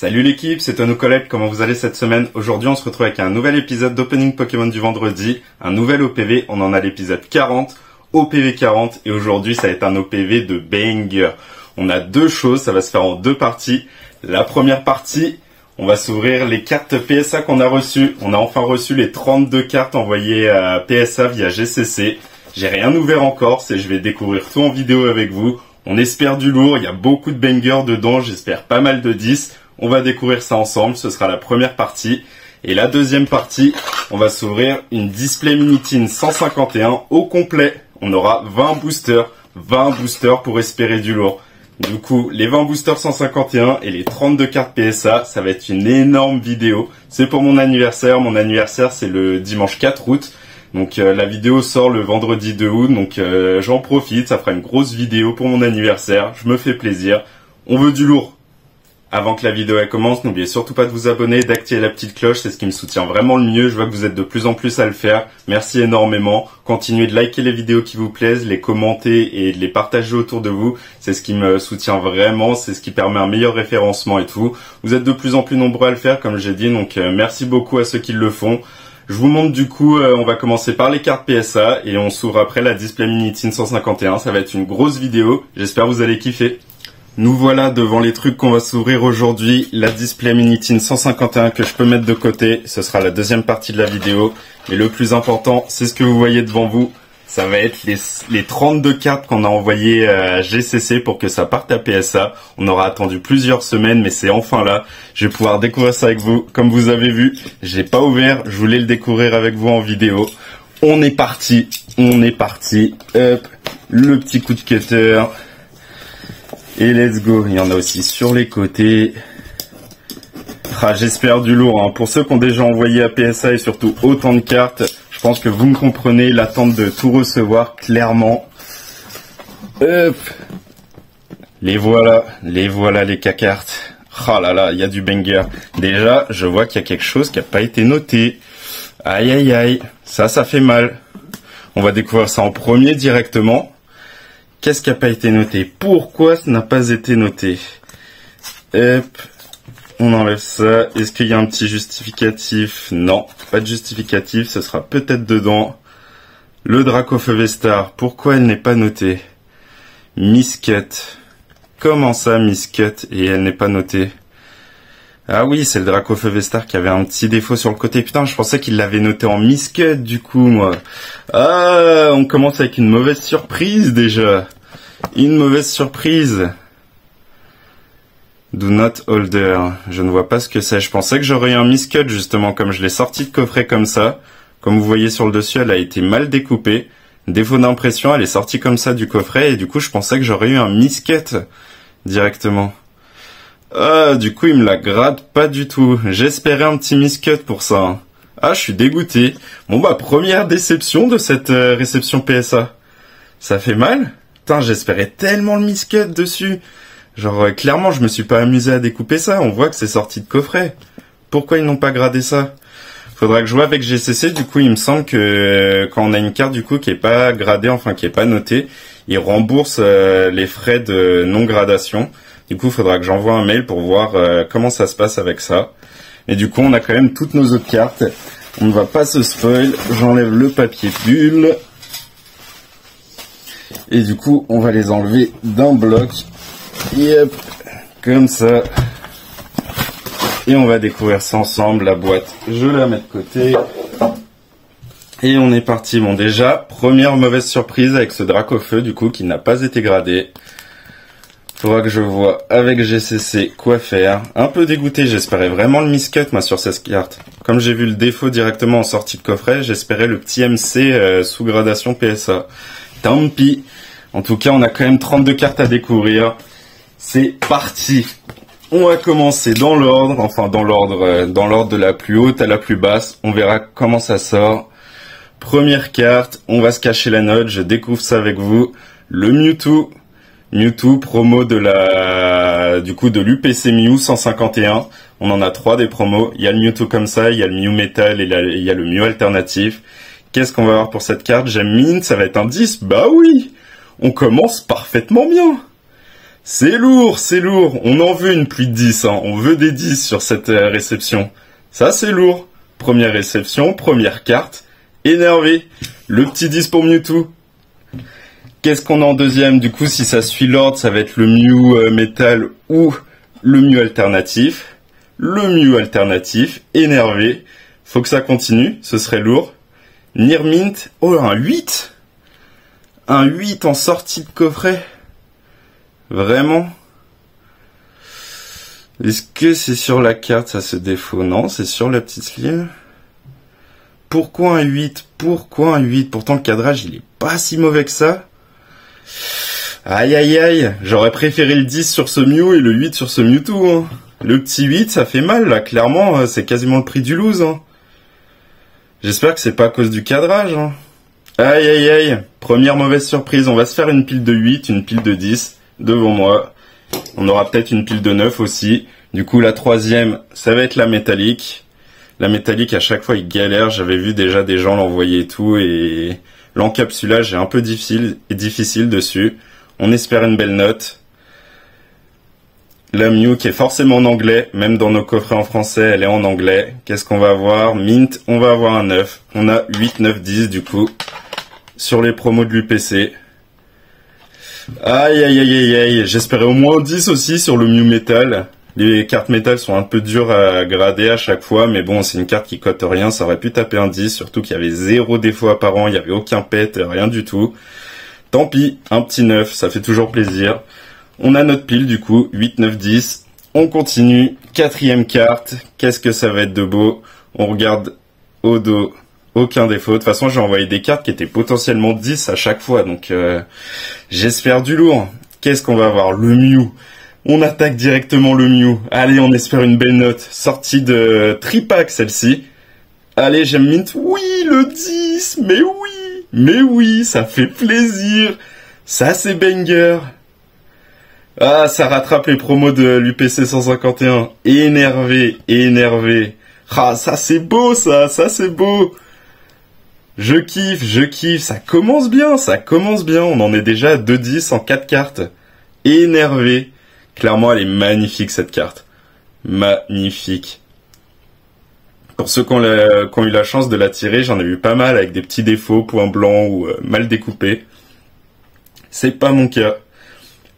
Salut l'équipe, c'est Tono Colette, comment vous allez cette semaine? Aujourd'hui on se retrouve avec un nouvel épisode d'Opening Pokémon du vendredi, un nouvel OPV, on en a l'épisode 40, OPV 40, et aujourd'hui ça va être un OPV de banger. On a deux choses, ça va se faire en deux parties. La première partie, on va s'ouvrir les cartes PSA qu'on a reçues. On a enfin reçu les 32 cartes envoyées à PSA via GCC. J'ai rien ouvert encore, je vais découvrir tout en vidéo avec vous. On espère du lourd, il y a beaucoup de bangers dedans, j'espère pas mal de 10. On va découvrir ça ensemble, ce sera la première partie. Et la deuxième partie, on va s'ouvrir une Display Minitin 151 au complet. On aura 20 boosters pour espérer du lourd. Du coup, les 20 boosters 151 et les 32 cartes PSA, ça va être une énorme vidéo. C'est pour mon anniversaire c'est le dimanche 4 août. Donc la vidéo sort le vendredi 2 août, donc j'en profite, ça fera une grosse vidéo pour mon anniversaire, je me fais plaisir. On veut du lourd. Avant que la vidéo elle commence, n'oubliez surtout pas de vous abonner, d'activer la petite cloche, c'est ce qui me soutient vraiment le mieux. Je vois que vous êtes de plus en plus à le faire. Merci énormément. Continuez de liker les vidéos qui vous plaisent, les commenter et de les partager autour de vous. C'est ce qui me soutient vraiment, c'est ce qui permet un meilleur référencement et tout. Vous êtes de plus en plus nombreux à le faire, comme j'ai dit, donc merci beaucoup à ceux qui le font. Je vous montre du coup, on va commencer par les cartes PSA et on s'ouvre après la Display Minitin 151. Ça va être une grosse vidéo, j'espère que vous allez kiffer. Nous voilà devant les trucs qu'on va s'ouvrir aujourd'hui, la Display Minitin 151 que je peux mettre de côté, ce sera la deuxième partie de la vidéo. Mais le plus important, c'est ce que vous voyez devant vous, ça va être les 32 cartes qu'on a envoyées à GCC pour que ça parte à PSA. On aura attendu plusieurs semaines, mais c'est enfin là. Je vais pouvoir découvrir ça avec vous. Comme vous avez vu, j'ai pas ouvert, je voulais le découvrir avec vous en vidéo. On est parti. Hop, le petit coup de cutter. Et let's go, il y en a aussi sur les côtés. Ah, j'espère du lourd, hein. Pour ceux qui ont déjà envoyé à PSA et surtout autant de cartes, je pense que vous me comprenez, l'attente de tout recevoir, clairement. Hop. Les voilà les cartes. Ah là là, il y a du banger. Déjà, je vois qu'il y a quelque chose qui n'a pas été noté. Aïe aïe aïe, ça fait mal. On va découvrir ça en premier directement. Qu'est-ce qui n'a pas été noté? Pourquoi ça n'a pas été noté? Hop, on enlève ça. Est-ce qu'il y a un petit justificatif? Non, pas de justificatif, ce sera peut-être dedans. Le Dracofeu-Vestar, pourquoi elle n'est pas notée? Miscut. Comment ça, Miscut, et elle n'est pas notée? Ah oui, c'est le Dracofeu-Vestar qui avait un petit défaut sur le côté. Putain, je pensais qu'il l'avait noté en Miscut, du coup, moi. Ah, on commence avec une mauvaise surprise, déjà. Une mauvaise surprise. Do not holder. Je ne vois pas ce que c'est. Je pensais que j'aurais eu un Miscut, justement, comme je l'ai sorti de coffret comme ça. Comme vous voyez sur le dessus, elle a été mal découpée. Défaut d'impression, elle est sortie comme ça du coffret, et du coup, je pensais que j'aurais eu un Miscut, directement. Ah, du coup, il me la gratte pas du tout. J'espérais un petit miscut pour ça. Hein. Ah, je suis dégoûté. Bon, bah, première déception de cette réception PSA. Ça fait mal? Putain, j'espérais tellement le miscut dessus. Genre, clairement, je me suis pas amusé à découper ça. On voit que c'est sorti de coffret. Pourquoi ils n'ont pas gradé ça? Faudra que je joue avec GCC. Du coup, il me semble que quand on a une carte, du coup, qui est pas gradée, enfin, qui est pas notée, ils remboursent les frais de non-gradation. Du coup, il faudra que j'envoie un mail pour voir comment ça se passe avec ça. Et du coup, on a quand même toutes nos autres cartes. On ne va pas se spoil. J'enlève le papier bulle. Et du coup, on va les enlever d'un bloc. Et hop, comme ça. Et on va découvrir ça ensemble. La boîte, je la mets de côté. Et on est parti. Bon, déjà, première mauvaise surprise avec ce Dracofeu, du coup, qui n'a pas été gradé. Faudra que je vois avec GCC quoi faire. Un peu dégoûté, j'espérais vraiment le miscut moi sur cette carte. Comme j'ai vu le défaut directement en sortie de coffret, j'espérais le petit MC sous gradation PSA. Tant pis. En tout cas, on a quand même 32 cartes à découvrir. C'est parti. On va commencer dans l'ordre, enfin dans l'ordre de la plus haute à la plus basse. On verra comment ça sort. Première carte, on va se cacher la note, je découvre ça avec vous. Le Mewtwo. Mewtwo, promo de de l'UPC Mew 151. On en a 3 des promos. Il y a le Mewtwo comme ça, il y a le Mew Metal et il y a le Mew alternatif. Qu'est-ce qu'on va avoir pour cette carte? J'aime mine, ça va être un 10. Bah oui! On commence parfaitement bien. C'est lourd, c'est lourd. On en veut une pluie de 10, hein. On veut des 10 sur cette réception. Ça, c'est lourd. Première réception, première carte. Énervé. Le petit 10 pour Mewtwo. Qu'est-ce qu'on a en deuxième? Du coup, si ça suit l'ordre, ça va être le Mew métal ou le Mew alternatif. Le Mew alternatif. Énervé. Faut que ça continue. Ce serait lourd. Nirmint. Oh, un 8. Un 8 en sortie de coffret. Vraiment? Est-ce que c'est sur la carte, ça, ce défaut? Non, c'est sur la petite sleeve. Pourquoi un 8? Pourquoi un 8? Pourtant, le cadrage, il est pas si mauvais que ça. Aïe, aïe, aïe. J'aurais préféré le 10 sur ce Mew et le 8 sur ce Mewtwo, hein. Le petit 8, ça fait mal, là. Clairement, c'est quasiment le prix du lose, hein. J'espère que c'est pas à cause du cadrage, hein. Aïe, aïe, aïe. Première mauvaise surprise. On va se faire une pile de 8, une pile de 10 devant moi. On aura peut-être une pile de 9 aussi. Du coup, la troisième, ça va être la métallique. La métallique, à chaque fois, il galère. J'avais vu déjà des gens l'envoyer et tout. Et l'encapsulage est un peu difficile dessus. On espère une belle note. La Mew qui est forcément en anglais. Même dans nos coffrets en français, elle est en anglais. Qu'est-ce qu'on va avoir? Mint, on va avoir un 9. On a 8, 9, 10 du coup. Sur les promos de l'UPC. Aïe, aïe, aïe, aïe, aïe. J'espérais au moins 10 aussi sur le Mew Metal. Les cartes métal sont un peu dures à grader à chaque fois, mais bon, c'est une carte qui cote rien. Ça aurait pu taper un 10, surtout qu'il y avait 0 défaut apparent, il n'y avait aucun pet, rien du tout. Tant pis, un petit 9, ça fait toujours plaisir. On a notre pile du coup, 8, 9, 10. On continue, quatrième carte. Qu'est-ce que ça va être de beau? On regarde au dos. Aucun défaut. De toute façon, j'ai envoyé des cartes qui étaient potentiellement 10 à chaque fois. Donc, j'espère du lourd. Qu'est-ce qu'on va avoir? Le Mew. On attaque directement le Mew. Allez, on espère une belle note. Sortie de tripack, celle-ci. Allez, j'aime Mint. Oui, le 10. Mais oui. Mais oui, ça fait plaisir. Ça, c'est banger. Ah, ça rattrape les promos de l'UPC 151. Énervé, énervé. Ah, ça, c'est beau, ça. Ça, c'est beau. Je kiffe, ça commence bien, on en est déjà à 2-10 en 4 cartes. Énervé. Clairement, elle est magnifique cette carte. Magnifique. Pour ceux qui ont eu la chance de la tirer, j'en ai vu pas mal avec des petits défauts, points blancs ou mal découpés. C'est pas mon cas.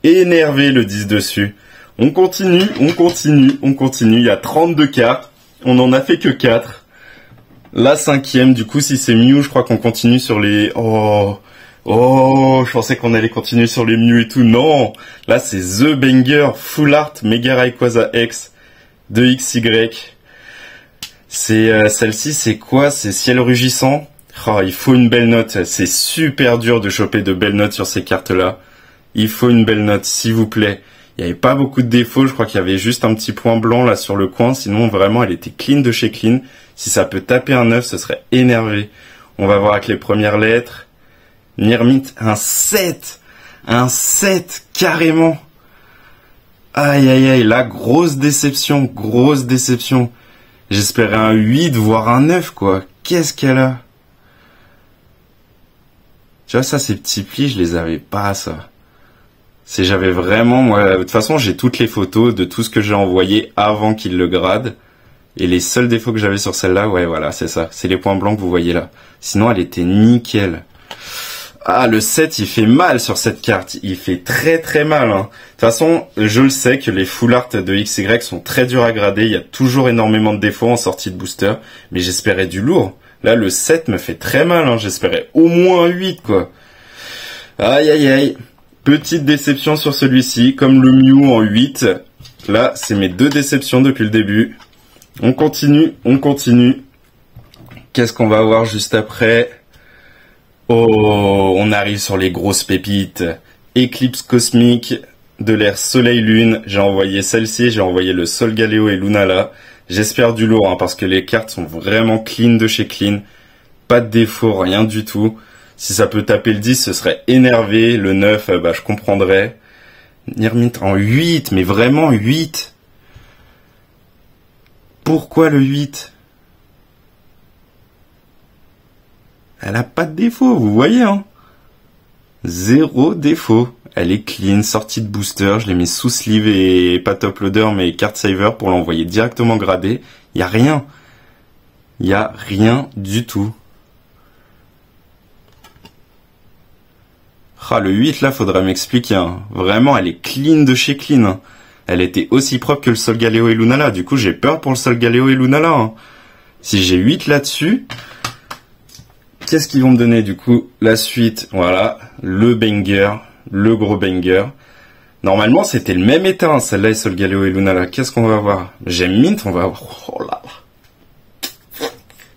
Énervé le 10 dessus. On continue, il y a 32 cartes, on en a fait que 4. La cinquième, du coup, si c'est Mew, je crois qu'on continue sur les... Oh, je pensais qu'on allait continuer sur les Mew et tout. Non, là, c'est The Banger Full Art Mega Rayquaza X de XY. C'est celle-ci, c'est quoi? C'est Ciel Rugissant. Oh, il faut une belle note. C'est super dur de choper de belles notes sur ces cartes-là. Il faut une belle note, s'il vous plaît. Il n'y avait pas beaucoup de défauts, je crois qu'il y avait juste un petit point blanc là sur le coin, sinon vraiment elle était clean de chez clean. Si ça peut taper un 9, ce serait énervé. On va voir avec les premières lettres. Nirmint, un 7. Un 7, carrément. Aïe aïe aïe, là, grosse déception, grosse déception. J'espérais un 8, voire un 9, quoi. Qu'est-ce qu'elle a? Tu vois, ça, ces petits plis, je les avais pas, ça. J'avais vraiment, moi, de toute façon, j'ai toutes les photos de tout ce que j'ai envoyé avant qu'il le grade. Et les seuls défauts que j'avais sur celle-là, ouais, voilà, c'est ça. C'est les points blancs que vous voyez là. Sinon, elle était nickel. Ah, le 7, il fait mal sur cette carte. Il fait très très mal, hein. De toute façon, je le sais que les full art de XY sont très durs à grader. Il y a toujours énormément de défauts en sortie de booster. Mais j'espérais du lourd. Là, le 7 me fait très mal, hein. J'espérais au moins un 8, quoi. Aïe, aïe, aïe. Petite déception sur celui-ci, comme le Mew en 8. Là, c'est mes deux déceptions depuis le début. On continue, on continue. Qu'est-ce qu'on va avoir juste après? Oh, on arrive sur les grosses pépites. Éclipse cosmique de l'ère Soleil-Lune. J'ai envoyé celle-ci, j'ai envoyé le Sol Galéo et Lunala. J'espère du lourd, hein, parce que les cartes sont vraiment clean de chez clean. Pas de défaut, rien du tout. Si ça peut taper le 10, ce serait énervé. Le 9, bah, je comprendrais. Nirmint en 8, mais vraiment 8. Pourquoi le 8? Elle a pas de défaut, vous voyez, hein. Zéro défaut. Elle est clean, sortie de booster. Je l'ai mis sous sleeve et pas top loader, mais card saver pour l'envoyer directement gradé. Y a rien. Y a rien du tout. Ah, le 8 là, faudrait m'expliquer. Hein. Vraiment, elle est clean de chez clean. Hein. Elle était aussi propre que le Solgaleo et Lunala. Du coup, j'ai peur pour le Solgaleo et Lunala. Hein. Si j'ai 8 là-dessus, qu'est-ce qu'ils vont me donner du coup? La suite, voilà, le banger, le gros banger. Normalement, c'était le même état, hein, celle-là et Solgaleo et Lunala. Qu'est-ce qu'on va voir? J'aime Mint, on va avoir... Oh là là.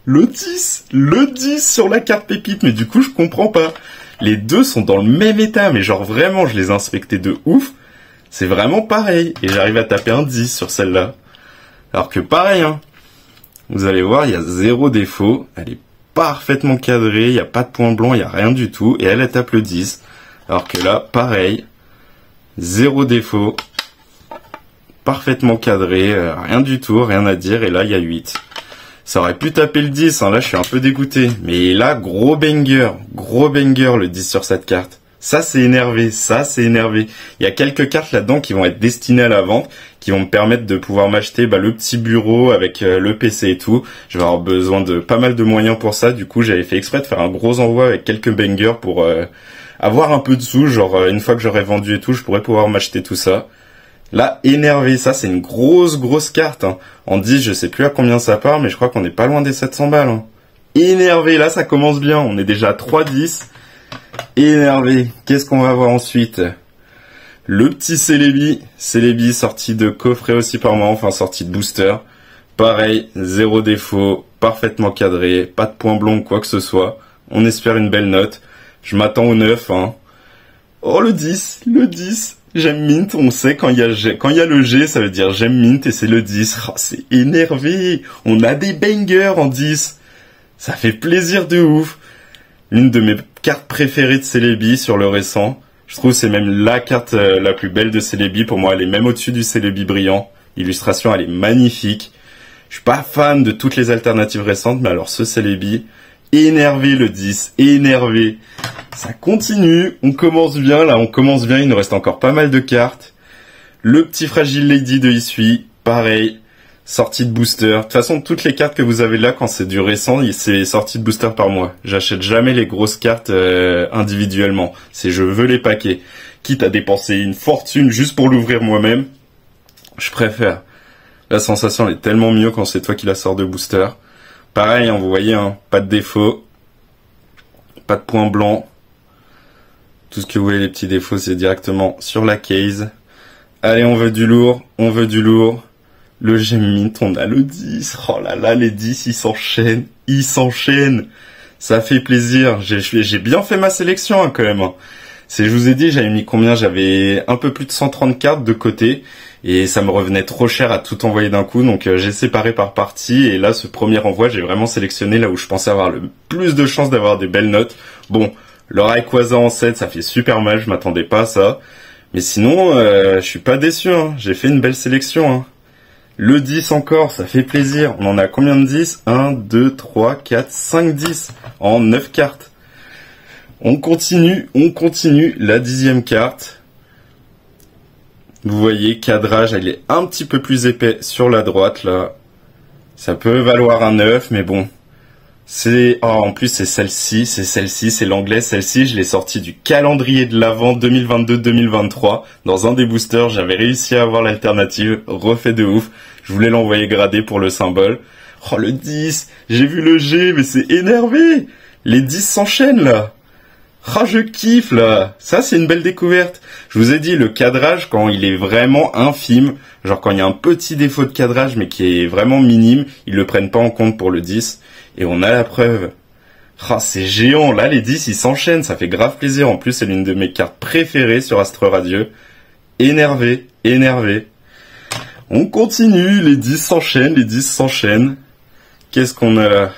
Le 10 sur la carte pépite. Mais du coup, je comprends pas. Les deux sont dans le même état, mais genre vraiment, je les ai inspectés de ouf. C'est vraiment pareil. Et j'arrive à taper un 10 sur celle-là. Alors que pareil, hein. Vous allez voir, il y a zéro défaut. Elle est parfaitement cadrée, il n'y a pas de point blanc, il n'y a rien du tout. Et elle tape le 10. Alors que là, pareil. Zéro défaut. Parfaitement cadré, rien du tout, rien à dire. Et là, il y a 8. Ça aurait pu taper le 10, hein, là je suis un peu dégoûté. Mais là, gros banger le 10 sur cette carte. Ça c'est énervé, Il y a quelques cartes là-dedans qui vont être destinées à la vente, qui vont me permettre de pouvoir m'acheter le petit bureau avec le PC et tout. Je vais avoir besoin de pas mal de moyens pour ça, du coup j'avais fait exprès de faire un gros envoi avec quelques bangers pour avoir un peu de sous, genre une fois que j'aurai vendu et tout, je pourrais pouvoir m'acheter tout ça. Là, énervé, ça c'est une grosse carte. Hein. En 10, je sais plus à combien ça part, mais je crois qu'on est pas loin des 700 balles. Hein. Énervé, là ça commence bien, on est déjà à 3,10. Énervé, qu'est-ce qu'on va voir ensuite? Le petit Celebi sorti de coffret aussi par moi, enfin sorti de booster. Pareil, zéro défaut, parfaitement cadré, pas de point blanc ou quoi que ce soit. On espère une belle note. Je m'attends au 9. Hein. Oh le 10. J'aime Mint, on sait quand il y a le G, ça veut dire j'aime Mint et c'est le 10. Oh, c'est énervé. On a des bangers en 10. Ça fait plaisir de ouf. L'une de mes cartes préférées de Celebi sur le récent. Je trouve que c'est même la carte la plus belle de Celebi. Pour moi, elle est même au-dessus du Celebi brillant. L'illustration, elle est magnifique. Je suis pas fan de toutes les alternatives récentes, mais alors ce Celebi, énervé le 10, énervé. Ça continue, on commence bien, il nous reste encore pas mal de cartes. Le petit Fragile Lady de Isui, pareil, sortie de booster. De toute façon, toutes les cartes que vous avez là, quand c'est du récent, c'est sortie de booster par mois. J'achète jamais les grosses cartes individuellement. C'est je veux les paquets. Quitte à dépenser une fortune juste pour l'ouvrir moi-même, je préfère. La sensation elle est tellement mieux quand c'est toi qui la sors de booster. Pareil, hein, vous voyez, hein, pas de défaut, pas de point blanc. Tout ce que vous voyez, les petits défauts, c'est directement sur la case. Allez, on veut du lourd. Le Gem Mint, on a le 10. Oh là là, les 10, ils s'enchaînent. Ça fait plaisir. J'ai bien fait ma sélection, hein, quand même. Je vous ai dit, j'avais mis combien? J'avais un peu plus de 130 cartes de côté. Et ça me revenait trop cher à tout envoyer d'un coup. Donc j'ai séparé par partie. Et là, ce premier envoi, j'ai vraiment sélectionné là où je pensais avoir le plus de chances d'avoir des belles notes. Bon, le Rayquaza en 7, ça fait super mal. Je m'attendais pas à ça. Mais sinon, je suis pas déçu. Hein. J'ai fait une belle sélection. Hein. Le 10 encore, ça fait plaisir. On en a combien de 10? 1, 2, 3, 4, 5, 10. En 9 cartes. On continue. La 10e carte. Vous voyez, cadrage, il est un petit peu plus épais sur la droite, là. Ça peut valoir un 9, mais bon. En plus, c'est celle-ci, c'est l'anglais. Celle-ci, je l'ai sortie du calendrier de l'Avent 2022-2023. Dans un des boosters, j'avais réussi à avoir l'alternative. Refait de ouf. Je voulais l'envoyer gradé pour le symbole. Oh, le 10. J'ai vu le G, mais c'est énervé. Les 10 s'enchaînent, là. Ah, je kiffe, là. Ça, c'est une belle découverte. Je vous ai dit, le cadrage, quand il est vraiment infime, genre quand il y a un petit défaut de cadrage, mais qui est vraiment minime, ils le prennent pas en compte pour le 10. Et on a la preuve. Ah, c'est géant. Là, les 10, ils s'enchaînent. Ça fait grave plaisir. En plus, c'est l'une de mes cartes préférées sur Astre Radieux. Énervé. On continue. Les 10 s'enchaînent. Qu'est-ce qu'on a là?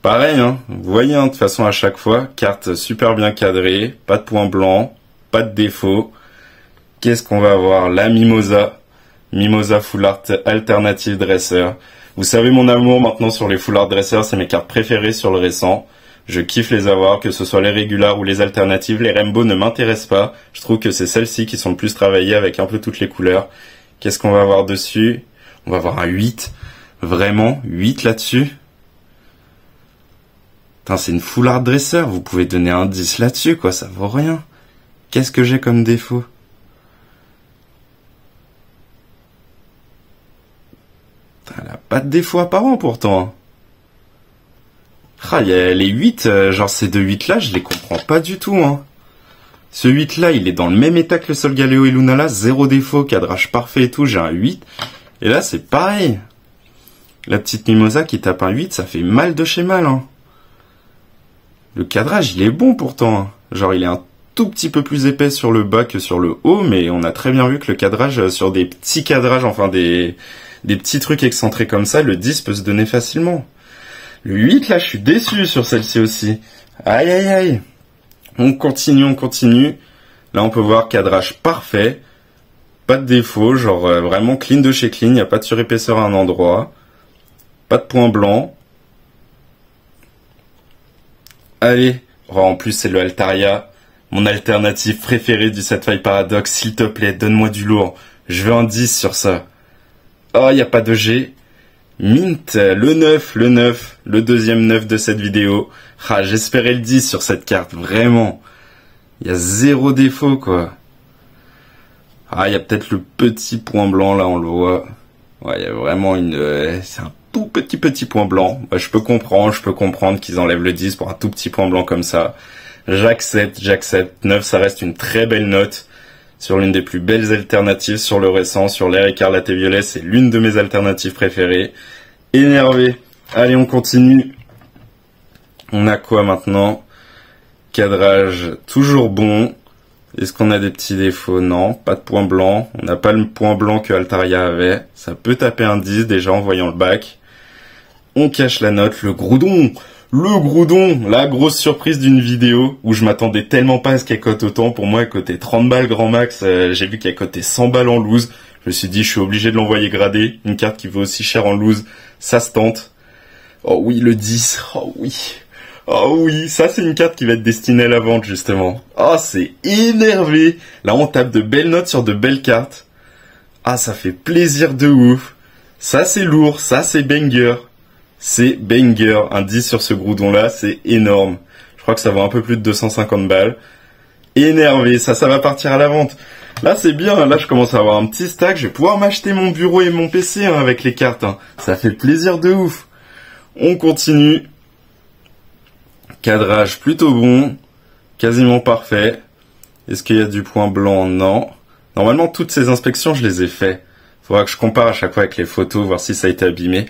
Pareil, hein. Vous voyez, hein, de toute façon, à chaque fois, carte super bien cadrée. Pas de point blanc. Pas de défaut. Qu'est-ce qu'on va avoir? La Mimosa. Mimosa Full Art Alternative Dresser. Vous savez mon amour maintenant sur les Full Art Dressers, c'est mes cartes préférées sur le récent. Je kiffe les avoir, que ce soit les régulars ou les alternatives. Les rainbow ne m'intéressent pas. Je trouve que c'est celles-ci qui sont le plus travaillées avec un peu toutes les couleurs. Qu'est-ce qu'on va avoir dessus? On va avoir un 8. Vraiment, 8 là-dessus. Putain, c'est une full art dresser. Vous pouvez donner un 10 là-dessus, quoi. Ça vaut rien. Qu'est-ce que j'ai comme défaut? Putain, elle a pas de défaut apparent pourtant. Ah, y a les 8, genre ces deux 8 là, je les comprends pas du tout, hein. Ce 8 là, il est dans le même état que le Solgaleo et Lunala, zéro défaut, cadrage parfait et tout, j'ai un 8. Et là, c'est pareil. La petite Mimosa qui tape un 8, ça fait mal de chez mal, hein. Le cadrage, il est bon pourtant, hein. Genre, il est un tout petit peu plus épais sur le bas que sur le haut, mais on a très bien vu que le cadrage, sur des petits cadrages, enfin des petits trucs excentrés comme ça, le 10 peut se donner facilement. Le 8, là, je suis déçu sur celle-ci aussi. Aïe, aïe, aïe. On continue, on continue. Là, on peut voir cadrage parfait. Pas de défaut, genre vraiment clean de chez clean. Il n'y a pas de surépaisseur à un endroit. Pas de point blanc. Allez. Oh, en plus, c'est le Altaria. Mon alternative préférée du Setfire Paradox. S'il te plaît, donne-moi du lourd. Je veux un 10 sur ça. Oh, il n'y a pas de G. Mint, le 9, le deuxième 9 de cette vidéo. Ah, j'espérais le 10 sur cette carte, vraiment. Il y a zéro défaut, quoi. Ah, il y a peut-être le petit point blanc, là, on le voit. Ouais, il y a vraiment c'est un tout petit point blanc. Bah, je peux comprendre qu'ils enlèvent le 10 pour un tout petit point blanc comme ça. J'accepte. 9, ça reste une très belle note. Sur l'une des plus belles alternatives sur le récent, sur l'air écarlate et violet, c'est l'une de mes alternatives préférées. Énervé. Allez, on continue. On a quoi maintenant? Cadrage toujours bon. Est-ce qu'on a des petits défauts? Non, pas de point blanc. On n'a pas le point blanc que Altaria avait. Ça peut taper un 10 déjà en voyant le bac. On cache la note. Le Groudon, la grosse surprise d'une vidéo où je m'attendais tellement pas à ce qu'elle cote autant. Pour moi, elle cotait 30 balles grand max. J'ai vu qu'elle cotait 100 balles en loose. Je me suis dit, je suis obligé de l'envoyer gradé. Une carte qui vaut aussi cher en loose, ça se tente. Oh oui, le 10. Oh oui. Oh oui, ça c'est une carte qui va être destinée à la vente justement. Oh, c'est énervé. Là, on tape de belles notes sur de belles cartes. Ah, ça fait plaisir de ouf. Ça c'est lourd, ça c'est banger. C'est banger, un 10 sur ce Groudon-là, c'est énorme. Je crois que ça vaut un peu plus de 250 balles. Énervé, ça va partir à la vente. Là, c'est bien, là, je commence à avoir un petit stack. Je vais pouvoir m'acheter mon bureau et mon PC avec les cartes. Ça fait plaisir de ouf. On continue. Cadrage plutôt bon. Quasiment parfait. Est-ce qu'il y a du point blanc? Non. Normalement, toutes ces inspections, je les ai fait. Faudra que je compare à chaque fois avec les photos, voir si ça a été abîmé.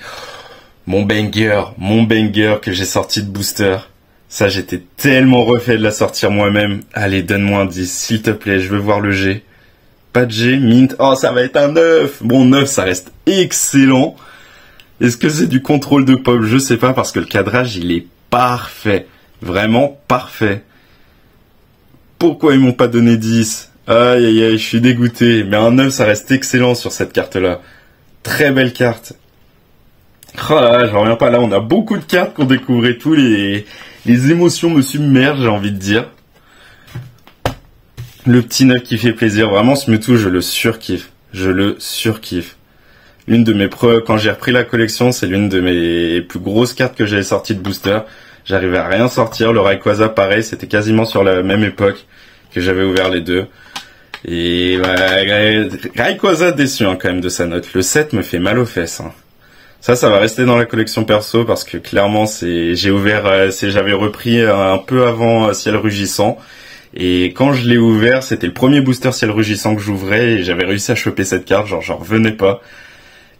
Mon banger que j'ai sorti de booster. Ça, j'étais tellement refait de la sortir moi-même. Allez, donne-moi un 10, s'il te plaît, je veux voir le G. Pas de G, mint. Oh, ça va être un 9. Bon, 9, ça reste excellent. Est-ce que c'est du contrôle de pop? Je sais pas, parce que le cadrage, il est parfait. Vraiment parfait. Pourquoi ils m'ont pas donné 10? Aïe, aïe, aïe, je suis dégoûté. Mais un 9, ça reste excellent sur cette carte-là. Très belle carte. Oh là là, je reviens pas là, on a beaucoup de cartes qu'on découvrait tous les émotions me submergent, j'ai envie de dire. Le petit 9 qui fait plaisir, vraiment ce Mewtwo, je le surkiffe. L'une de mes preuves, quand j'ai repris la collection, c'est l'une de mes plus grosses cartes que j'avais sorties de booster. J'arrivais à rien sortir, le Rayquaza pareil, c'était quasiment sur la même époque que j'avais ouvert les deux. Et Rayquaza déçu quand même de sa note. Le 7 me fait mal aux fesses. Ça va rester dans la collection perso parce que clairement j'avais repris un peu avant Ciel Rugissant et quand je l'ai ouvert c'était le premier booster Ciel Rugissant que j'ouvrais et j'avais réussi à choper cette carte, genre j'en revenais pas.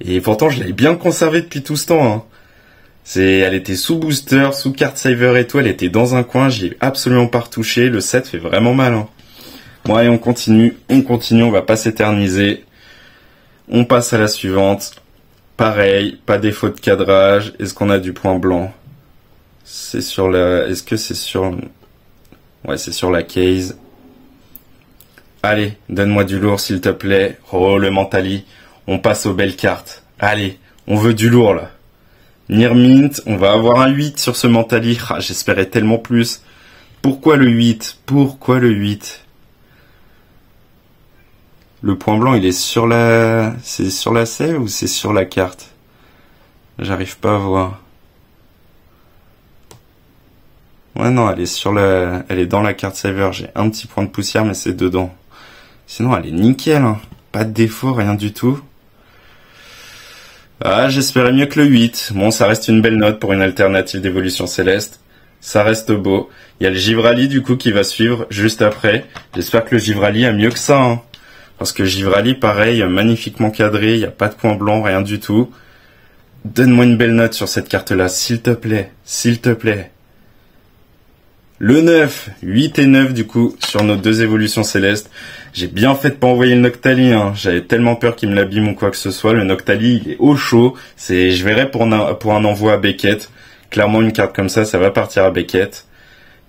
Et pourtant je l'avais bien conservée depuis tout ce temps. Elle était sous booster, sous card saver et tout, elle était dans un coin, j'y ai absolument pas retouché, le 7 fait vraiment mal. Bon allez, on continue, on va pas s'éterniser. On passe à la suivante. Pareil, pas défaut de cadrage. Est-ce qu'on a du point blanc? C'est sur la... Est-ce que c'est sur... Ouais, c'est sur la case. Allez, donne-moi du lourd, s'il te plaît. Oh, le Mentali. On passe aux belles cartes. Allez, on veut du lourd, là. Near Mint, on va avoir un 8 sur ce Mentally. Ah, j'espérais tellement plus. Pourquoi le 8? Pourquoi le 8? Le point blanc, il est sur la... C'est sur la save ou c'est sur la carte? J'arrive pas à voir. Ouais, non, elle est sur la... Elle est dans la carte saver. J'ai un petit point de poussière, mais c'est dedans. Sinon, elle est nickel, hein. Pas de défaut, rien du tout. Ah, j'espérais mieux que le 8. Bon, ça reste une belle note pour une alternative d'évolution céleste. Ça reste beau. Il y a le Givrali, du coup, qui va suivre juste après. J'espère que le Givrali a mieux que ça, hein. Parce que Givrali, pareil, magnifiquement cadré. Il n'y a pas de point blanc, rien du tout. Donne-moi une belle note sur cette carte-là, s'il te plaît. S'il te plaît. Le 9, 8 et 9 du coup sur nos deux évolutions célestes. J'ai bien fait de pas envoyer le Noctali, hein. J'avais tellement peur qu'il me l'abîme ou quoi que ce soit. Le Noctali, il est au chaud. Je verrai pour un envoi à Beckett. Clairement, une carte comme ça va partir à Beckett.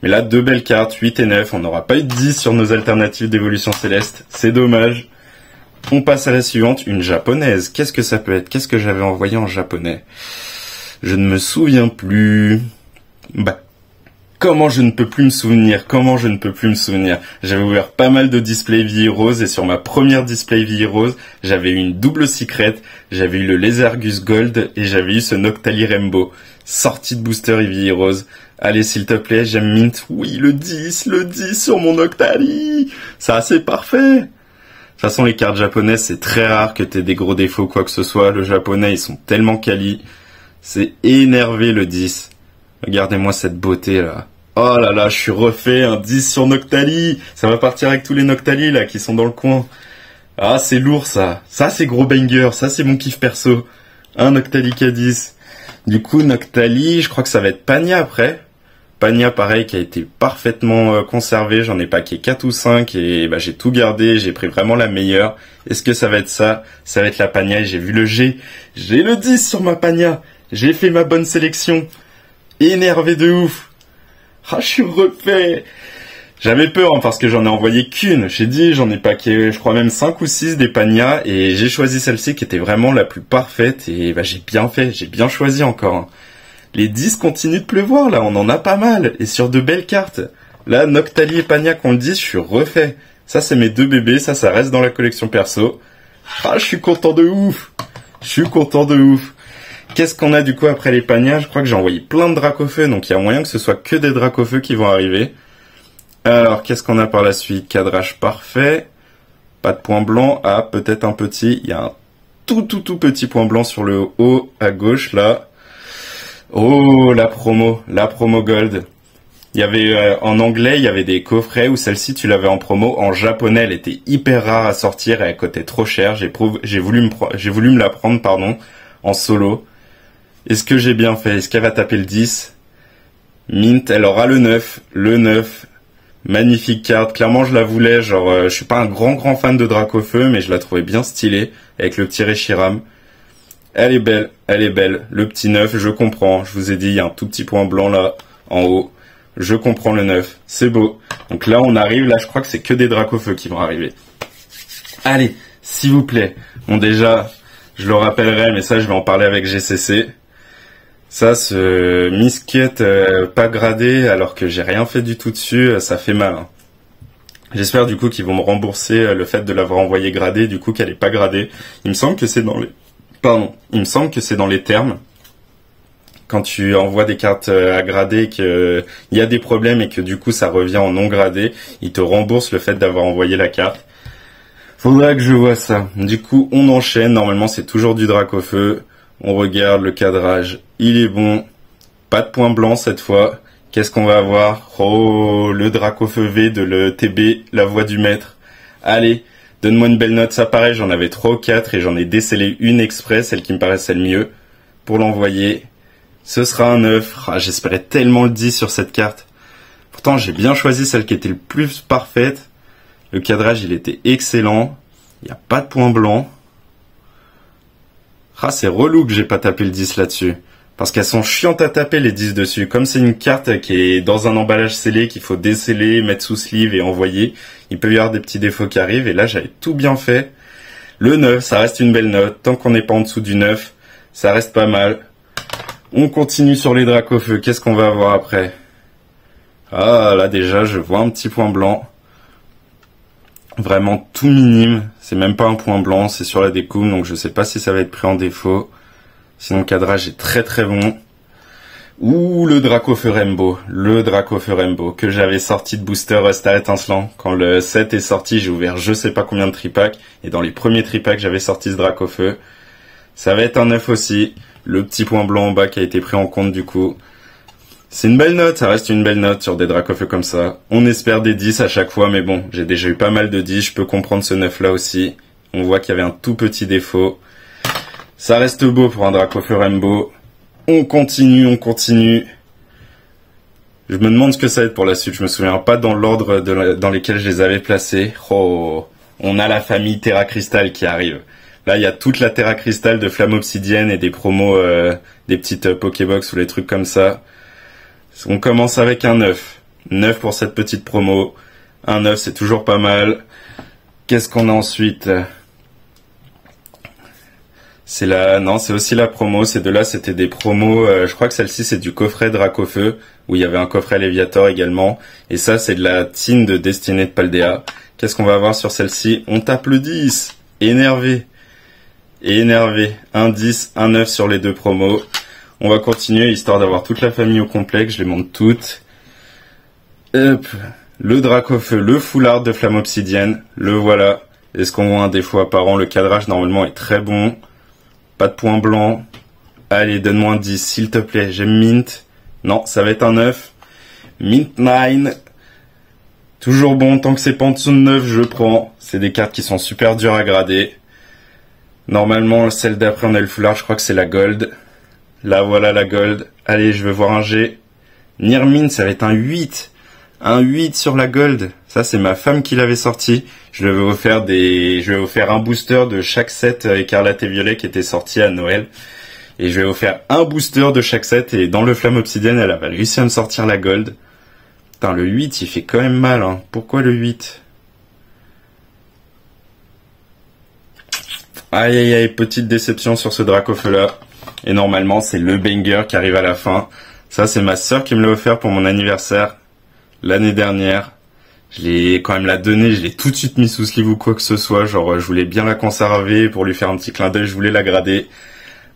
Mais là, deux belles cartes, 8 et 9. On n'aura pas eu de 10 sur nos alternatives d'évolution céleste. C'est dommage. On passe à la suivante, une japonaise. Qu'est-ce que ça peut être? Qu'est-ce que j'avais envoyé en japonais? Je ne me souviens plus. Bah. Comment je ne peux plus me souvenir? Comment je ne peux plus me souvenir? J'avais ouvert pas mal de display vie rose et sur ma première display vie rose, j'avais eu une double secret, j'avais eu le Lézargus Gold et j'avais eu ce Noctali Rainbow. Sortie de booster Eevee rose. Allez, s'il te plaît, j'aime Mint. Oui, le 10 sur mon Noctali. Ça, c'est parfait. De toute façon, les cartes japonaises, c'est très rare que t'aies des gros défauts, quoi que ce soit. Le japonais, ils sont tellement quali. C'est énervé, le 10. Regardez-moi cette beauté, là. Oh là là, je suis refait, un 10 sur Noctali. Ça va partir avec tous les Noctali, là, qui sont dans le coin. Ah, c'est lourd, ça. Ça, c'est gros banger. Ça, c'est mon kiff perso. Un Noctali K10. Du coup, Noctali, je crois que ça va être Pania après. Pania, pareil, qui a été parfaitement conservé. J'en ai paqué 4 ou 5 et bah, j'ai tout gardé. J'ai pris vraiment la meilleure. Est-ce que ça va être ça? Ça va être la Pania et j'ai vu le G. J'ai le 10 sur ma Pania. J'ai fait ma bonne sélection. Énervé de ouf. Ah, je suis refait. J'avais peur, hein, parce que j'en ai envoyé qu'une. J'ai dit, j'en ai paqué, je crois même 5 ou 6 des Pania, et j'ai choisi celle-ci qui était vraiment la plus parfaite, et bah, j'ai bien fait, j'ai bien choisi encore, hein. Les 10 continuent de pleuvoir, là, on en a pas mal, et sur de belles cartes. Là, Noctali et Pania qu'on le dise, je suis refait. Ça, c'est mes deux bébés, ça reste dans la collection perso. Ah, je suis content de ouf. Je suis content de ouf. Qu'est-ce qu'on a du coup après les Pania? Je crois que j'ai envoyé plein de Dracofeu, donc il y a moyen que ce soit que des Dracofeu qui vont arriver. Alors, qu'est-ce qu'on a par la suite? Cadrage parfait. Pas de point blanc. Ah, peut-être un petit. Il y a un tout petit point blanc sur le haut à gauche, là. Oh, la promo Gold. Il y avait, en anglais, il y avait des coffrets où celle-ci, tu l'avais en promo. En japonais, elle était hyper rare à sortir et elle coûtait trop cher. J'ai voulu me la prendre, pardon, en solo. Est-ce que j'ai bien fait? Est-ce qu'elle va taper le 10? Mint, elle aura le 9. Le 9. Magnifique carte. Clairement, je la voulais. Genre, je suis pas un grand fan de Dracofeu, mais je la trouvais bien stylée. Avec le petit Reshiram. Elle est belle. Elle est belle. Le petit 9, je comprends. Je vous ai dit, il y a un tout petit point blanc là, en haut. Je comprends le 9. C'est beau. Donc là, on arrive. Là, je crois que c'est que des Dracofeu qui vont arriver. Allez, s'il vous plaît. Bon, déjà, je le rappellerai, mais ça, je vais en parler avec GCC. Ça, ce misquette pas gradé, alors que j'ai rien fait du tout dessus, ça fait mal, hein. J'espère du coup qu'ils vont me rembourser le fait de l'avoir envoyé gradé, du coup qu'elle est pas gradée. Il me semble que c'est dans les... Pardon, il me semble que c'est dans les termes. Quand tu envoies des cartes à grader, qu'il y a des problèmes et que du coup ça revient en non gradé, ils te remboursent le fait d'avoir envoyé la carte. Faudra que je vois ça. Du coup, on enchaîne. Normalement, c'est toujours du Dracofeu. On regarde le cadrage. Il est bon. Pas de point blanc cette fois. Qu'est-ce qu'on va avoir? Oh, le Dracofeu V de l'ETB, la voix du maître. Allez, donne-moi une belle note. Ça pareil, j'en avais 3 ou 4 et j'en ai décelé une exprès, celle qui me paraissait le mieux, pour l'envoyer. Ce sera un 9. Ah, j'espérais tellement le 10 sur cette carte. Pourtant, j'ai bien choisi celle qui était le plus parfaite. Le cadrage, il était excellent. Il n'y a pas de point blanc. Ah, c'est relou que j'ai pas tapé le 10 là-dessus. Parce qu'elles sont chiantes à taper les 10 dessus. Comme c'est une carte qui est dans un emballage scellé, qu'il faut déceller, mettre sous sleeve et envoyer, il peut y avoir des petits défauts qui arrivent. Et là, j'avais tout bien fait. Le 9, ça reste une belle note. Tant qu'on n'est pas en dessous du 9, ça reste pas mal. On continue sur les Dracofeu. Qu'est-ce qu'on va avoir après? Ah, là déjà, je vois un petit point blanc. Vraiment tout minime. C'est même pas un point blanc, c'est sur la découpe, donc je sais pas si ça va être pris en défaut. Sinon, le cadrage est très très bon. Ouh, le Dracofeu Rainbow. Le Dracofeu Rainbow, que j'avais sorti de booster Star étincelant. Quand le set est sorti, j'ai ouvert je sais pas combien de tripacks. Et dans les premiers tripacks, j'avais sorti ce Dracofeu. Ça va être un 9 aussi. Le petit point blanc en bas qui a été pris en compte du coup. C'est une belle note, ça reste une belle note sur des Dracofeu comme ça. On espère des 10 à chaque fois, mais bon, j'ai déjà eu pas mal de 10, je peux comprendre ce 9 là aussi. On voit qu'il y avait un tout petit défaut. Ça reste beau pour un Dracofeu Rainbow. On continue, on continue. Je me demande ce que ça va être pour la suite, je me souviens pas dans l'ordre dans lesquels je les avais placés. Oh, on a la famille Terra Crystal qui arrive. Là, il y a toute la Terra Crystal de Flamme Obsidienne et des promos, des petites Pokébox ou les trucs comme ça. On commence avec un 9. 9 pour cette petite promo. Un 9, c'est toujours pas mal. Qu'est-ce qu'on a ensuite? C'est non, c'est aussi la promo. Ces deux-là, c'était des promos. Je crois que celle-ci, c'est du coffret Dracofeu, où il y avait un coffret Léviator également. Et ça, c'est de la Tine de Destinée de Paldea. Qu'est-ce qu'on va avoir sur celle-ci? On tape le 10. Énervé. Énervé. Un 10, un 9 sur les deux promos. On va continuer, histoire d'avoir toute la famille au complet, que je les montre toutes. Hop. Le Dracofeu, le foulard de Flamme Obsidienne. Le voilà. Est-ce qu'on voit un défaut apparent? Le cadrage, normalement, est très bon. Pas de point blanc. Allez, donne-moi un 10, s'il te plaît. J'aime Mint. Non, ça va être un 9. Mint 9. Toujours bon, tant que c'est pas en dessous de 9, je prends. C'est des cartes qui sont super dures à grader. Normalement, celle d'après, on a le foulard, je crois que c'est la Gold. Là, voilà la Gold. Allez, je veux voir un G. Nirmin, ça va être un 8. Un 8 sur la Gold. Ça, c'est ma femme qui l'avait sorti. Je lui ai offert un booster de chaque set écarlate et violet qui était sorti à Noël. Et je lui ai offert un booster de chaque set. Et dans le Flamme Obsidienne, elle avait réussi à me sortir la Gold. Putain, le 8, il fait quand même mal, hein. Pourquoi le 8? Aïe, aïe, aïe, petite déception sur ce Dracofeu là. Et normalement, c'est le banger qui arrive à la fin. Ça, c'est ma sœur qui me l'a offert pour mon anniversaire l'année dernière. Je l'ai quand même la donné, je l'ai tout de suite mis sous sleeve ou quoi que ce soit. Genre, je voulais bien la conserver pour lui faire un petit clin d'œil, je voulais la grader.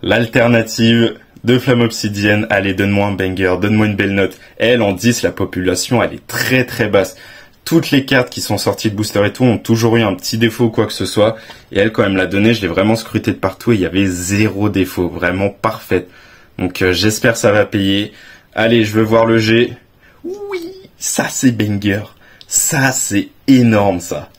L'alternative de Flamme Obsidienne. Allez, donne-moi un banger, donne-moi une belle note. Elle, en 10, la population, elle est très très basse. Toutes les cartes qui sont sorties de booster et tout ont toujours eu un petit défaut ou quoi que ce soit. Et elle, quand elle me l'a donné, je l'ai vraiment scruté de partout et il y avait 0 défaut. Vraiment parfaite. Donc j'espère ça va payer. Allez, je veux voir le G. Oui, ça c'est banger. Ça c'est énorme ça.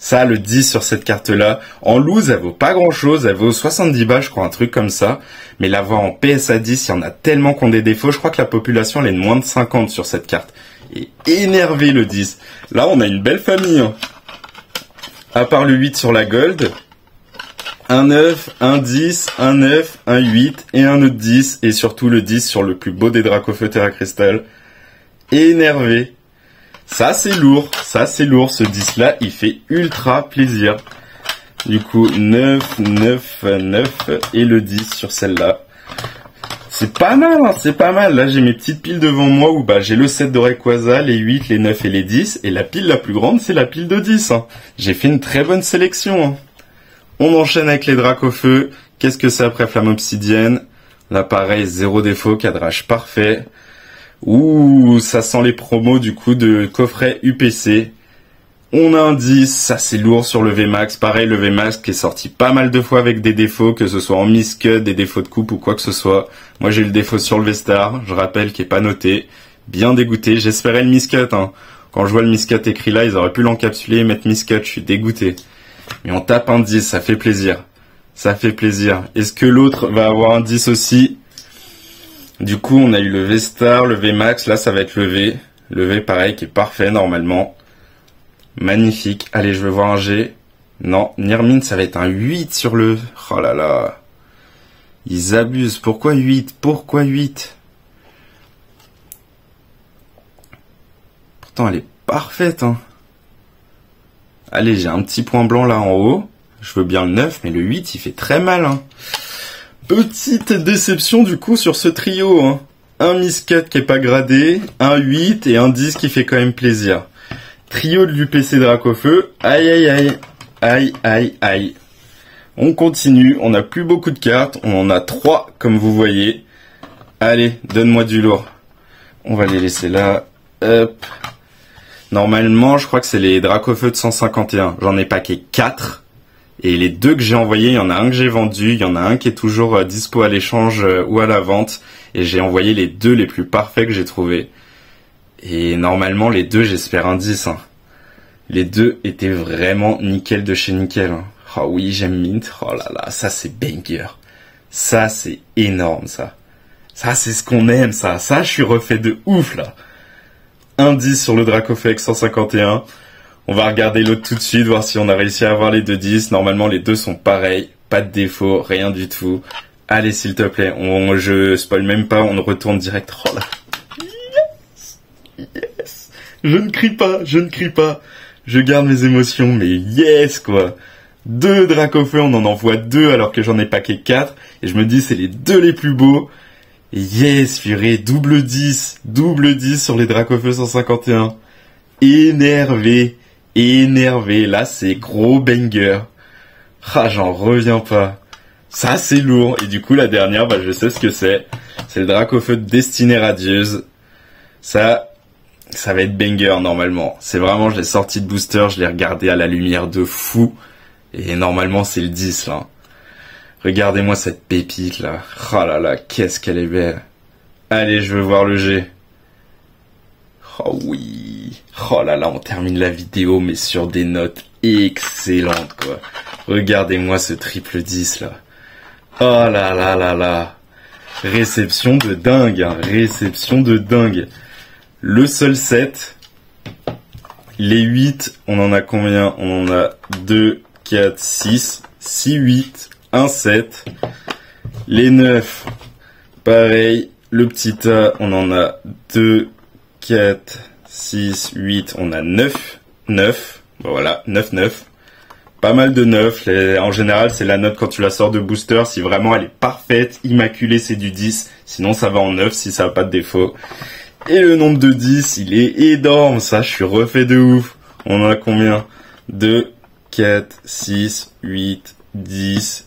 Ça, le 10 sur cette carte-là. En loose, elle vaut pas grand-chose. Elle vaut 70 balles, je crois, un truc comme ça. Mais l'avoir en PSA 10, il y en a tellement qui ont des défauts. Je crois que la population, elle est de moins de 50 sur cette carte. Et énervé le 10. Là, on a une belle famille. Hein. À part le 8 sur la Gold. Un 9, un 10, un 9, un 8 et un autre 10. Et surtout le 10 sur le plus beau des Dracofeu Terra Crystal. Énervé. Ça, c'est lourd. Ça, c'est lourd. Ce 10-là, il fait ultra plaisir. Du coup, 9, 9, 9 et le 10 sur celle-là. C'est pas mal, hein, c'est pas mal. Là, j'ai mes petites piles devant moi où j'ai le 7 de Rayquaza, les 8, les 9 et les 10. Et la pile la plus grande, c'est la pile de 10. Hein. J'ai fait une très bonne sélection. Hein. On enchaîne avec les Dracofeu. Qu'est-ce que c'est après Flamme Obsidienne? Là, pareil, 0 défaut, cadrage parfait. Ouh, ça sent les promos du coup de coffret UPC. On a un 10, ça c'est lourd sur le VMAX. Pareil, le VMAX qui est sorti pas mal de fois avec des défauts, que ce soit en miscut, des défauts de coupe ou quoi que ce soit. Moi j'ai eu le défaut sur le V-Star, je rappelle, qui est pas noté. Bien dégoûté, j'espérais le miscut. Hein. Quand je vois le miscut écrit là, ils auraient pu l'encapsuler et mettre miscut, je suis dégoûté. Mais on tape un 10, ça fait plaisir. Ça fait plaisir. Est-ce que l'autre va avoir un 10 aussi? Du coup, on a eu le V-Star, le V-Max, là ça va être le V. Le V pareil qui est parfait normalement. Magnifique. Allez, je veux voir un G. Non, Nirmin, ça va être un 8 sur le... Oh là là. Ils abusent. Pourquoi 8? Pourquoi 8? Pourtant, elle est parfaite. Hein. Allez, j'ai un petit point blanc là en haut. Je veux bien le 9, mais le 8, il fait très mal. Hein. Petite déception du coup sur ce trio, hein. Un Miss Cut qui est pas gradé, un 8 et un 10 qui fait quand même plaisir. Trio de l'UPC Dracofeu, aïe aïe aïe, aïe aïe aïe. On continue, on n'a plus beaucoup de cartes, on en a 3 comme vous voyez. Allez, donne-moi du lourd. On va les laisser là, hop. Normalement, je crois que c'est les Dracofeu de 151. J'en ai paqué 4. Et les 2 que j'ai envoyés, il y en a un que j'ai vendu, il y en a un qui est toujours dispo à l'échange ou à la vente. Et j'ai envoyé les 2 les plus parfaits que j'ai trouvés. Et normalement, les 2, j'espère un 10. Hein. Les 2 étaient vraiment nickel de chez nickel. Hein. Oh oui, j'aime Mint. Oh là là, ça c'est banger. Ça c'est énorme, ça. Ça c'est ce qu'on aime, ça. Ça, je suis refait de ouf, là. Un 10 sur le Dracofeu 151. On va regarder l'autre tout de suite, voir si on a réussi à avoir les 2 10. Normalement, les 2 sont pareils. Pas de défaut, rien du tout. Allez, s'il te plaît. Je spoil même pas, on retourne direct. Oh là. Yes! Yes! Je ne crie pas, je ne crie pas. Je garde mes émotions, mais yes, quoi. 2 Dracofeu, on en envoie 2 alors que j'en ai paqué 4. Et je me dis, c'est les 2 les plus beaux. Et yes, purée, double 10 sur les Dracofeu 151. Énervé, énervé. Là, c'est gros banger. Ah, j'en reviens pas. Ça, c'est lourd. Et du coup, la dernière, bah, je sais ce que c'est. C'est le Dracofeu de Destinée Radieuse. Ça va être banger, normalement. C'est vraiment, je l'ai sorti de booster, je l'ai regardé à la lumière de fou. Et normalement, c'est le 10, là. Regardez-moi cette pépite, là. Oh là là, qu'est-ce qu'elle est belle. Allez, je veux voir le G. Oh oui. Oh là là, on termine la vidéo, mais sur des notes excellentes, quoi. Regardez-moi ce triple 10, là. Oh là là là là. Réception de dingue, hein. Réception de dingue. Le seul set. Les 8, on en a combien? On en a 2, 4, 6, 6, 8, 1, 7. Les 9, pareil. Le petit A, on en a 2, 4, 6, 8, on a 9. 9. Bon, voilà, 9, 9. Pas mal de 9. En général, c'est la note quand tu la sors de booster. Si vraiment elle est parfaite, immaculée, c'est du 10. Sinon, ça va en 9 si ça n'a pas de défaut. Et le nombre de 10, il est énorme. Ça, je suis refait de ouf. On en a combien? 2, 4, 6, 8, 10,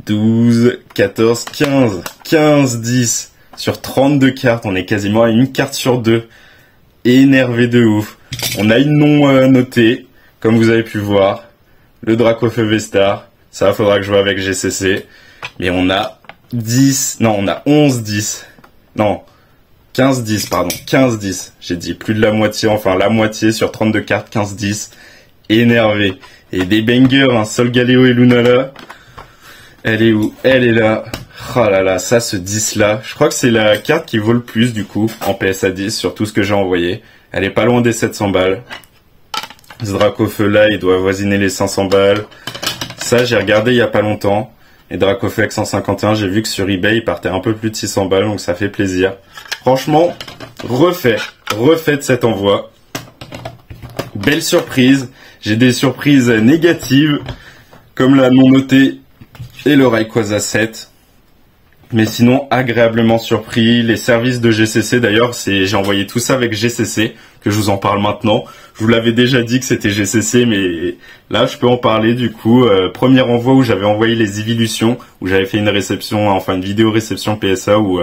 12, 14, 15. 15, 10. Sur 32 cartes, on est quasiment à une carte sur 2. Énervé de ouf. On a une non notée, comme vous avez pu voir. Le Dracofeu V-Star. Ça, faudra que je vois avec GCC. Mais on a 10. Non, on a 11, 10. Non. 15, 10, pardon. 15, 10. J'ai dit plus de la moitié. Enfin, la moitié sur 32 cartes. 15, 10. Énervé. Et des bangers, hein. Solgaleo et Lunala. Elle est où? Elle est là. Oh là là, ça, ce 10-là. Je crois que c'est la carte qui vaut le plus, du coup, en PSA 10, sur tout ce que j'ai envoyé. Elle est pas loin des 700 balles. Ce Dracofeu-là, il doit avoisiner les 500 balles. Ça, j'ai regardé il y a pas longtemps. Et Dracofeu avec 151, j'ai vu que sur eBay, il partait un peu plus de 600 balles, donc ça fait plaisir. Franchement, refait de cet envoi. Belle surprise. J'ai des surprises négatives, comme la non notée et le Rayquaza 7. Mais sinon, agréablement surpris. Les services de GCC, d'ailleurs, j'ai envoyé tout ça avec GCC, que je vous en parle maintenant. Je vous l'avais déjà dit que c'était GCC, mais là, je peux en parler du coup. Premier envoi où j'avais envoyé les Evolutions, où j'avais fait une réception, enfin une vidéo réception PSA où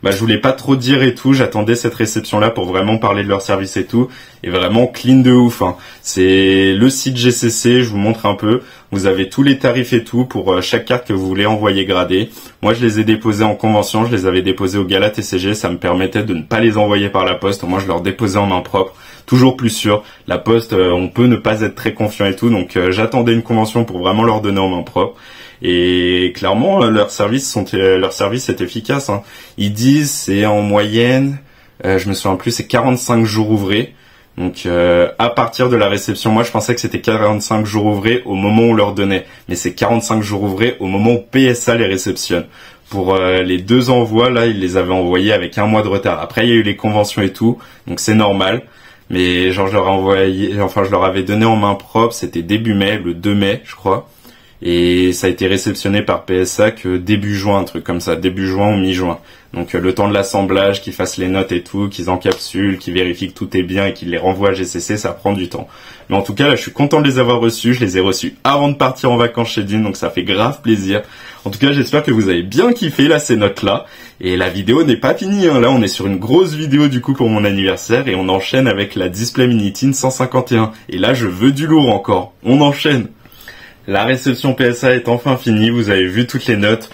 je voulais pas trop dire et tout. J'attendais cette réception-là pour vraiment parler de leur service et tout. Et vraiment clean de ouf. Hein. C'est le site GCC, je vous montre un peu. Vous avez tous les tarifs et tout pour chaque carte que vous voulez envoyer gradée. Moi, je les ai déposés en convention. Je les avais déposés au Gala TCG. Ça me permettait de ne pas les envoyer par la poste. Moi, je leur déposais en main propre. Toujours plus sûr. La poste, on peut ne pas être très confiant et tout. Donc, j'attendais une convention pour vraiment leur donner en main propre. Et clairement, leur service est efficace. Hein. Ils disent c'est en moyenne, je me souviens plus, c'est 45 jours ouvrés. Donc à partir de la réception, moi je pensais que c'était 45 jours ouvrés au moment où on leur donnait, mais c'est 45 jours ouvrés au moment où PSA les réceptionne. Pour les 2 envois, là, ils les avaient envoyés avec 1 mois de retard. Après, il y a eu les conventions et tout, donc c'est normal. Mais genre je leur avais donné en main propre, c'était début mai, le 2 mai, je crois. et ça a été réceptionné par PSA que début juin, un truc comme ça, début juin ou mi-juin. Donc le temps de l'assemblage, qu'ils fassent les notes et tout, qu'ils encapsulent, qu'ils vérifient que tout est bien et qu'ils les renvoient à GCC, ça prend du temps. Mais en tout cas, là, je suis content de les avoir reçus. Je les ai reçus avant de partir en vacances chez Dean, donc ça fait grave plaisir. En tout cas, j'espère que vous avez bien kiffé là ces notes-là. Et la vidéo n'est pas finie, hein. Là, on est sur une grosse vidéo du coup pour mon anniversaire et on enchaîne avec la Display Mini Teen 151. Et là, je veux du lourd encore. On enchaîne. La réception PSA est enfin finie. Vous avez vu toutes les notes.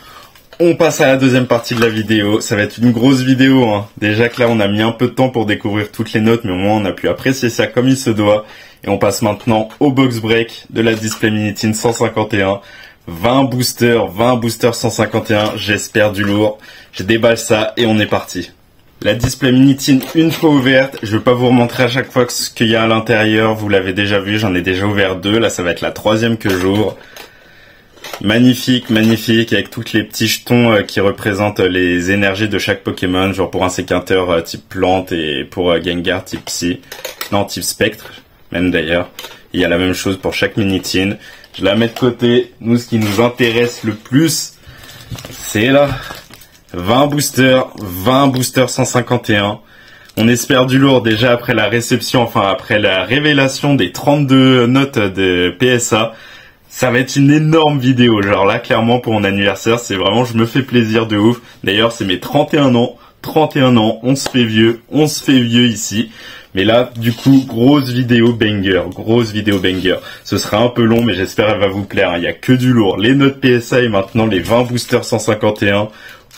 On passe à la deuxième partie de la vidéo. Ça va être une grosse vidéo, hein. Déjà que là, on a mis un peu de temps pour découvrir toutes les notes, mais au moins, on a pu apprécier ça comme il se doit. Et on passe maintenant au box break de la Display Mini Teen 151. 20 boosters 151. J'espère du lourd. Je déballe ça et on est parti. La Display Mini Teen, une fois ouverte, je vais pas vous remontrer à chaque fois ce qu'il y a à l'intérieur. Vous l'avez déjà vu, j'en ai déjà ouvert 2. Là, ça va être la 3e que j'ouvre. Magnifique, magnifique, avec tous les petits jetons qui représentent les énergies de chaque Pokémon, genre pour un sécateur type plante et pour Gengar type psy, non type spectre, même d'ailleurs. Il y a la même chose pour chaque Mini-Teen. Je la mets de côté. Nous, ce qui nous intéresse le plus, c'est là, 20 boosters 151. On espère du lourd déjà après la réception, enfin après la révélation des 32 notes de PSA. Ça va être une énorme vidéo, genre là clairement pour mon anniversaire, c'est vraiment, je me fais plaisir de ouf. D'ailleurs c'est mes 31 ans, on se fait vieux ici. Mais là du coup, grosse vidéo banger. Ce sera un peu long mais j'espère elle va vous plaire, hein. Il y a que du lourd, les notes PSA et maintenant les 20 boosters 151.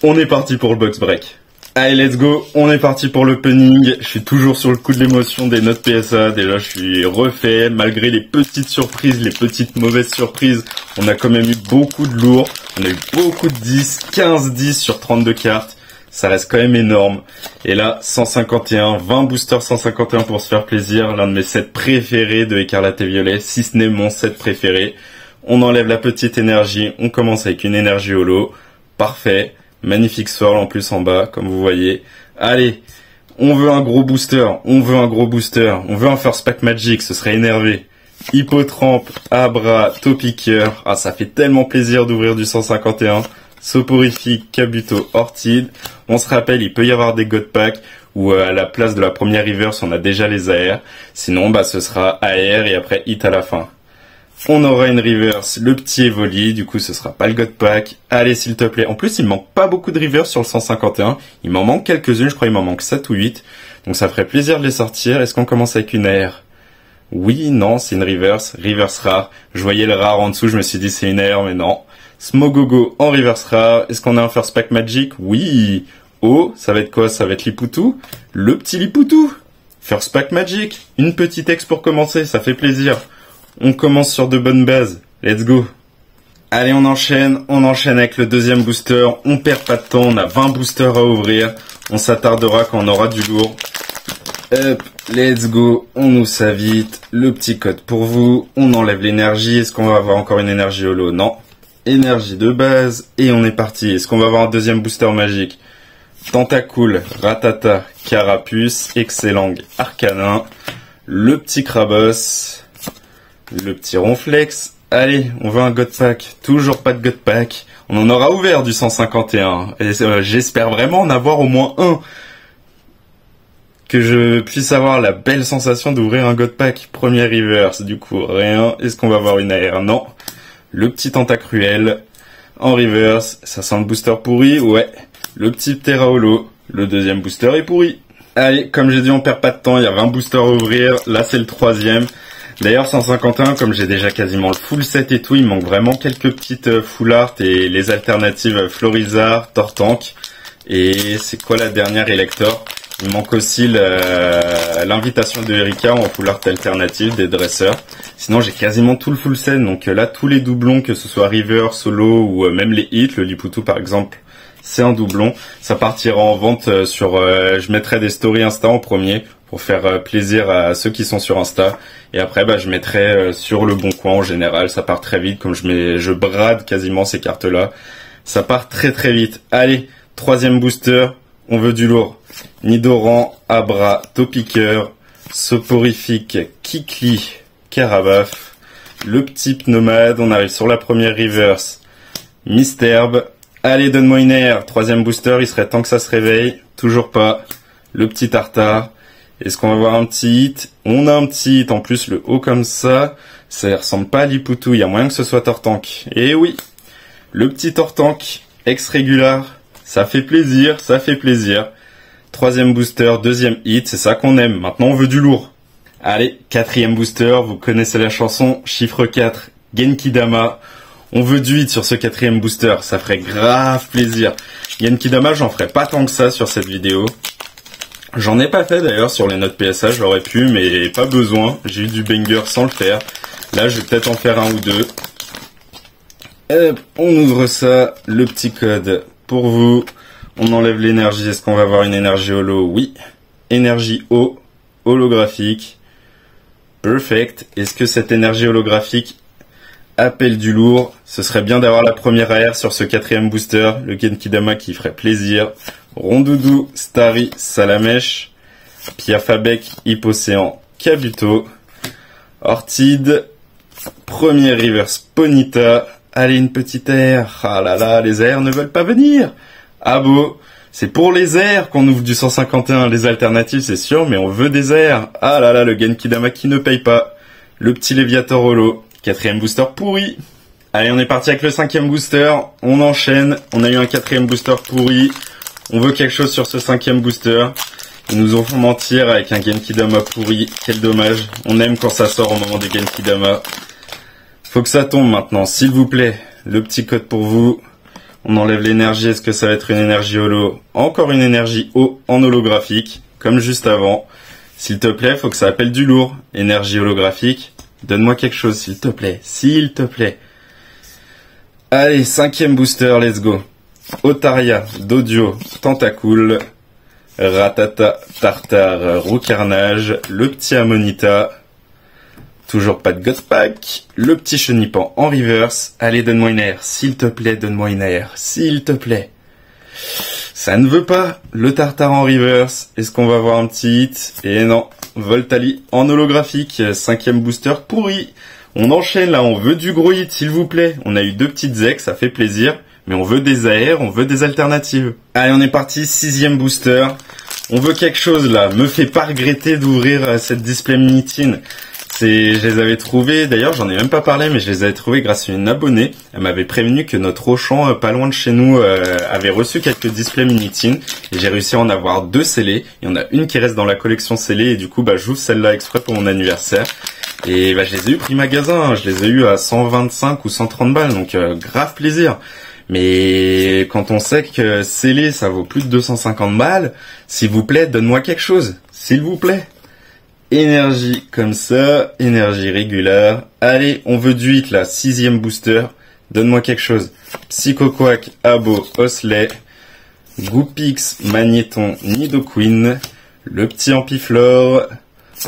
On est parti pour le box break. Allez, let's go, on est parti pour l'opening. Je suis toujours sur le coup de l'émotion des notes PSA. Déjà, je suis refait. Malgré les petites surprises, les petites mauvaises surprises, on a quand même eu beaucoup de lourd. On a eu beaucoup de 10, 15-10 sur 32 cartes. Ça reste quand même énorme. Et là, 151, 20 boosters 151 pour se faire plaisir. L'un de mes sets préférés de Écarlate et Violet, si ce n'est mon set préféré. On enlève la petite énergie. On commence avec une énergie holo. Parfait. Magnifique swirl en plus en bas, comme vous voyez. Allez, on veut un gros booster, on veut un first pack magic, ce serait énervé. Hippotrampe, Abra, Topiqueur. Ah, ça fait tellement plaisir d'ouvrir du 151. Soporifique, Kabuto, Orchid. On se rappelle, il peut y avoir des God Pack où à la place de la première reverse, on a déjà les AR. Sinon, bah, ce sera AR et après hit à la fin. On aura une reverse, le petit Evoli, du coup ce sera pas le God Pack. Allez s'il te plaît. En plus il me manque pas beaucoup de reverse sur le 151. Il m'en manque quelques-unes, je crois il m'en manque 7 ou 8. Donc ça ferait plaisir de les sortir. Est-ce qu'on commence avec une AR? Oui, non, c'est une reverse. Reverse rare. Je voyais le rare en dessous, je me suis dit c'est une AR, mais non. Smogogo en reverse rare. Est-ce qu'on a un first pack magic? Oui. Oh, ça va être quoi? Ça va être Lipoutou. Le petit Lipoutou. First pack magic. Une petite ex pour commencer, ça fait plaisir. On commence sur de bonnes bases. Let's go. Allez, on enchaîne avec le deuxième booster. On perd pas de temps, on a 20 boosters à ouvrir. On s'attardera quand on aura du lourd. Hop, let's go. On ouvre ça vite. Le petit code pour vous. On enlève l'énergie. Est-ce qu'on va avoir encore une énergie holo? Non. Énergie de base. Et on est parti. Est-ce qu'on va avoir un deuxième booster magique? Tentacool, Ratata, Carapuce, Excellang, Arcanin. Le petit Crabos. Le petit Ronflex. Allez, on veut un God Pack. Toujours pas de God Pack. On en aura ouvert du 151. Et j'espère vraiment en avoir au moins un. Que je puisse avoir la belle sensation d'ouvrir un God Pack. Première reverse, du coup, rien. Est-ce qu'on va avoir une AR? Non. Le petit Tentacruel. En reverse. Ça sent le booster pourri? Ouais. Le petit Terra Holo. Le deuxième booster est pourri. Allez, comme j'ai dit, on perd pas de temps. Il y a 20 boosters à ouvrir. Là, c'est le troisième. D'ailleurs, 151, comme j'ai déjà quasiment le full set et tout, il manque vraiment quelques petites full art et les alternatives Florizard, Tortank. Et c'est quoi la dernière Elector? Il manque aussi l'invitation de Erika en full art alternative des dresseurs. Sinon, j'ai quasiment tout le full set. Donc là, tous les doublons, que ce soit River, Solo ou même les hits, le Lipoutou par exemple, c'est un doublon. Ça partira en vente sur... je mettrai des stories Insta en premier pour faire plaisir à ceux qui sont sur Insta. Et après, bah, je mettrai sur le bon coin en général. Ça part très vite, comme je brade quasiment ces cartes-là. Ça part très très vite. Allez, troisième booster, on veut du lourd. Nidoran, Abra, Topiqueur, Soporifique, Kikli, Karabaf. le petit Pneumade, on arrive sur la première reverse. Misterbe, allez donne-moi une air, troisième booster, il serait temps que ça se réveille, toujours pas. Le petit Tartare, est-ce qu'on va voir un petit hit? On a un petit hit, en plus le haut comme ça ressemble pas à Lipoutou, il y a moyen que ce soit Tortank. Et oui, le petit Tortank, ex-régular, ça fait plaisir, ça fait plaisir. Troisième booster, deuxième hit, c'est ça qu'on aime. Maintenant, on veut du lourd. Allez, quatrième booster, vous connaissez la chanson, chiffre 4, Genki-Dama. On veut du hit sur ce quatrième booster, ça ferait grave plaisir. Genki-Dama, j'en ferai pas tant que ça sur cette vidéo. J'en ai pas fait d'ailleurs sur les notes PSA, j'aurais pu, mais pas besoin. J'ai eu du banger sans le faire. Là, je vais peut-être en faire un ou deux. Hop, on ouvre ça, le petit code pour vous. On enlève l'énergie. Est-ce qu'on va avoir une énergie holo? Oui. Énergie O, holographique. Perfect. Est-ce que cette énergie holographique appelle du lourd? Ce serait bien d'avoir la première AR sur ce quatrième booster. Le Genki-Dama qui ferait plaisir. Rondoudou, Starry, Salamèche. Piafabek, Hippocéan, Kabuto. Ortide. Premier reverse, Ponyta. Allez, une petite air. Ah là là, les airs ne veulent pas venir. Ah beau, c'est pour les airs qu'on ouvre du 151, les alternatives c'est sûr, mais on veut des airs. Ah là là, le Genki-Dama qui ne paye pas. Le petit Léviator holo, quatrième booster pourri. Allez, on est parti avec le cinquième booster, on enchaîne. On a eu un quatrième booster pourri. On veut quelque chose sur ce cinquième booster. Ils nous ont fait mentir avec un Genki-Dama pourri, quel dommage. On aime quand ça sort au moment des Genki-Dama. Faut que ça tombe maintenant, s'il vous plaît. Le petit code pour vous. On enlève l'énergie, est-ce que ça va être une énergie holo? Encore une énergie O en holographique, comme juste avant. S'il te plaît, faut que ça appelle du lourd. Énergie holographique, donne-moi quelque chose, s'il te plaît. S'il te plaît. Allez, cinquième booster, let's go. Otaria, Dodio, Tentacool, Ratata, Tartare, Roucarnage, le petit Amonita. Toujours pas de Godpack. Le petit Chenipan en reverse. Allez, donne-moi une air. S'il te plaît, donne-moi une air. S'il te plaît. Ça ne veut pas. Le Tartare en reverse. Est-ce qu'on va voir un petit hit? Et non. Voltali en holographique. Cinquième booster pourri. On enchaîne là. On veut du gros hit, s'il vous plaît. On a eu deux petites ex, ça fait plaisir. Mais on veut des AR, on veut des alternatives. Allez, on est parti. Sixième booster. On veut quelque chose là. Me fait pas regretter d'ouvrir cette display Minitine. Je les avais trouvés, d'ailleurs j'en ai même pas parlé, mais je les avais trouvés grâce à une abonnée. Elle m'avait prévenu que notre Auchan, pas loin de chez nous, avait reçu quelques displays Minitine. Et j'ai réussi à en avoir deux scellés. Il y en a une qui reste dans la collection scellée et du coup j'ouvre celle-là exprès pour mon anniversaire. Et je les ai eu prix magasin, hein. Je les ai eu à 125 ou 130 balles, donc grave plaisir. Mais quand on sait que scellé ça vaut plus de 250 balles, s'il vous plaît, donne-moi quelque chose, s'il vous plaît. Énergie comme ça, énergie régulière. Allez, on veut du hit là, sixième booster. Donne-moi quelque chose. Psychoquack, Abo, Osley, Goopix, Magnéton, Nidoqueen, le petit Ampiflore,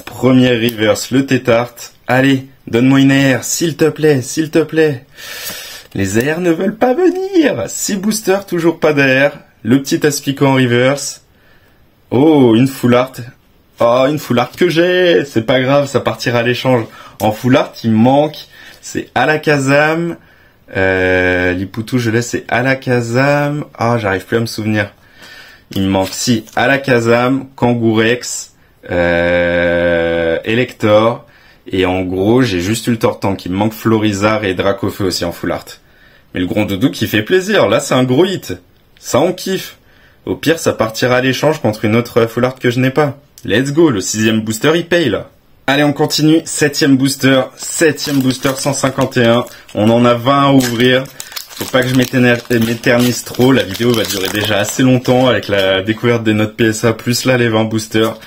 premier reverse, le Tétart. Allez, donne-moi une AR, s'il te plaît, s'il te plaît. Les AR ne veulent pas venir. 6 boosters, toujours pas d'AR. Le petit Aspico en reverse. Oh, une full art. Oh, une full art que j'ai. C'est pas grave, ça partira à l'échange. En full art, il me manque. C'est Alakazam. Lipoutou, je laisse, c'est Alakazam. Ah, j'arrive plus à me souvenir. Il me manque, si, Alakazam, Kangourex, Elector. Et en gros, j'ai juste eu le Tortank. Il me manque Florizard et Dracofeu aussi en full art. Mais le Grondoudou qui fait plaisir. Là, c'est un gros hit. Ça, on kiffe. Au pire, ça partira à l'échange contre une autre full art que je n'ai pas. Let's go, le 6ème booster, il paye, là. Allez, on continue. 7ème booster 151. On en a 20 à ouvrir. Faut pas que je m'éternise trop. La vidéo va durer déjà assez longtemps avec la découverte des notes PSA, plus là, les 20 boosters.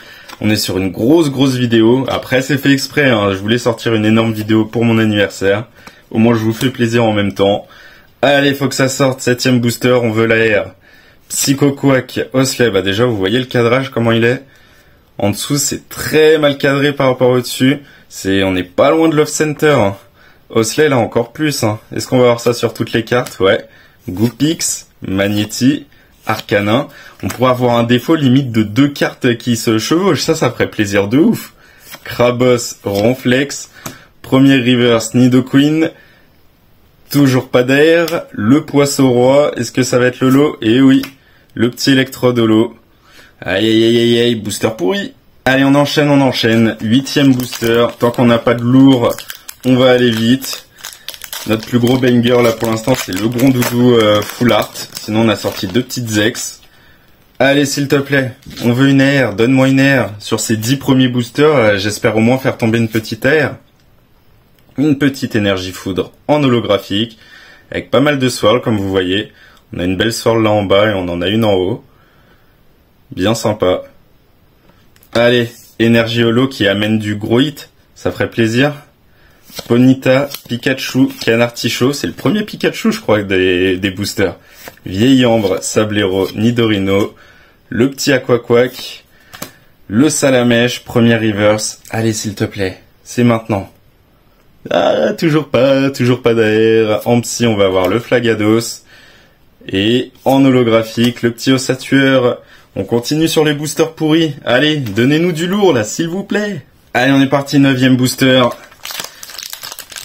On est sur une grosse vidéo. Après, c'est fait exprès, hein. Je voulais sortir une énorme vidéo pour mon anniversaire. Au moins, je vous fais plaisir en même temps. Allez, faut que ça sorte. 7ème booster, on veut la R. Psychoquack, Osley. Déjà, vous voyez le cadrage, comment il est. En dessous, c'est très mal cadré par rapport au-dessus. On n'est pas loin de Love Center. Hein. Osley, là, encore plus. Hein. Est-ce qu'on va avoir ça sur toutes les cartes? Ouais. Goopix, Magnéti, Arcanin. On pourrait avoir un défaut limite de 2 cartes qui se chevauchent. Ça ferait plaisir de ouf. Krabos, Ronflex, Premier reverse, Nidoqueen. Toujours pas d'air. Le poisson roi, est-ce que ça va être le lot? Eh oui, le petit électrode au lot. Aïe aïe aïe aïe aïe, booster pourri. Allez, on enchaîne, on enchaîne. 8e booster. Tant qu'on n'a pas de lourd, on va aller vite. Notre plus gros banger là pour l'instant, c'est le Grondoudou Full Art. Sinon, on a sorti 2 petites ex. Allez, s'il te plaît, on veut une air, donne-moi une air. Sur ces 10 premiers boosters, j'espère au moins faire tomber une petite air. Une petite énergie foudre en holographique, avec pas mal de swirls comme vous voyez. On a une belle swirl là en bas et on en a une en haut. Bien sympa. Allez, énergie holo qui amène du gros hit, ça ferait plaisir. Ponyta, Pikachu, Canartichaud, c'est le premier Pikachu je crois des boosters. Vieille Ambre, Sablero, Nidorino, le petit Aquaquack, le Salamèche, premier reverse. Allez s'il te plaît, c'est maintenant. Ah, toujours pas d'air. En psy, on va avoir le Flagados. Et en holographique, le petit Ossatueur. On continue sur les boosters pourris. Allez, donnez-nous du lourd, là, s'il vous plaît. Allez, on est parti, 9e booster.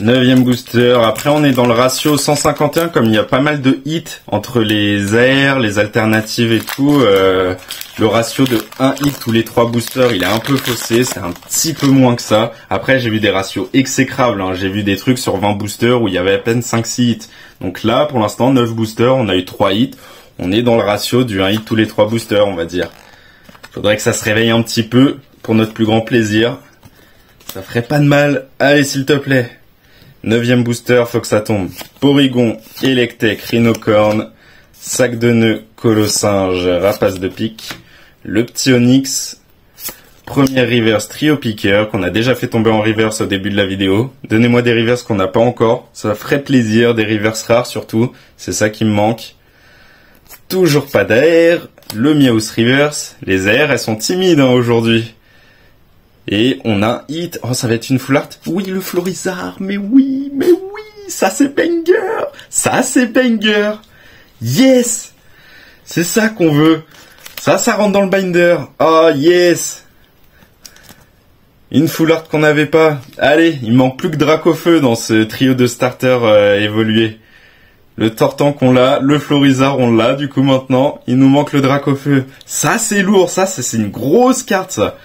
9e booster. Après, on est dans le ratio 151, comme il y a pas mal de hits entre les AR, les alternatives et tout. Le ratio de 1 hit tous les 3 boosters, il est un peu faussé. C'est un petit peu moins que ça. Après, j'ai vu des ratios exécrables. Hein. J'ai vu des trucs sur 20 boosters où il y avait à peine 5-6 hits. Donc là, pour l'instant, 9 boosters, on a eu 3 hits. On est dans le ratio du 1 hit tous les 3 boosters, on va dire. Faudrait que ça se réveille un petit peu pour notre plus grand plaisir. Ça ferait pas de mal. Allez, s'il te plaît. 9e booster, faut que ça tombe. Porygon, Electek, Rhinocorn, Sac de nœuds, Colossinge, Rapace de pique. Le petit Onix. Premier reverse, Trio Piqueur, qu'on a déjà fait tomber en reverse au début de la vidéo. Donnez-moi des reverse qu'on n'a pas encore. Ça ferait plaisir, des reverse rares surtout. C'est ça qui me manque. Toujours pas d'air. Le Meowth reverse. Les airs, elles sont timides hein, aujourd'hui. Et on a un hit. Oh, ça va être une full art. Oui, le Florizard. Mais oui. Ça, c'est banger. Ça, c'est banger. Yes. C'est ça qu'on veut. Ça rentre dans le binder. Oh, yes. Une full art qu'on n'avait pas. Allez, il manque plus que Dracofeu dans ce trio de starters évolué. Le Tortank on l'a, le Florizard on l'a du coup maintenant. Il nous manque le Dracofeu. Ça, c'est lourd. Ça, c'est une grosse carte, ça.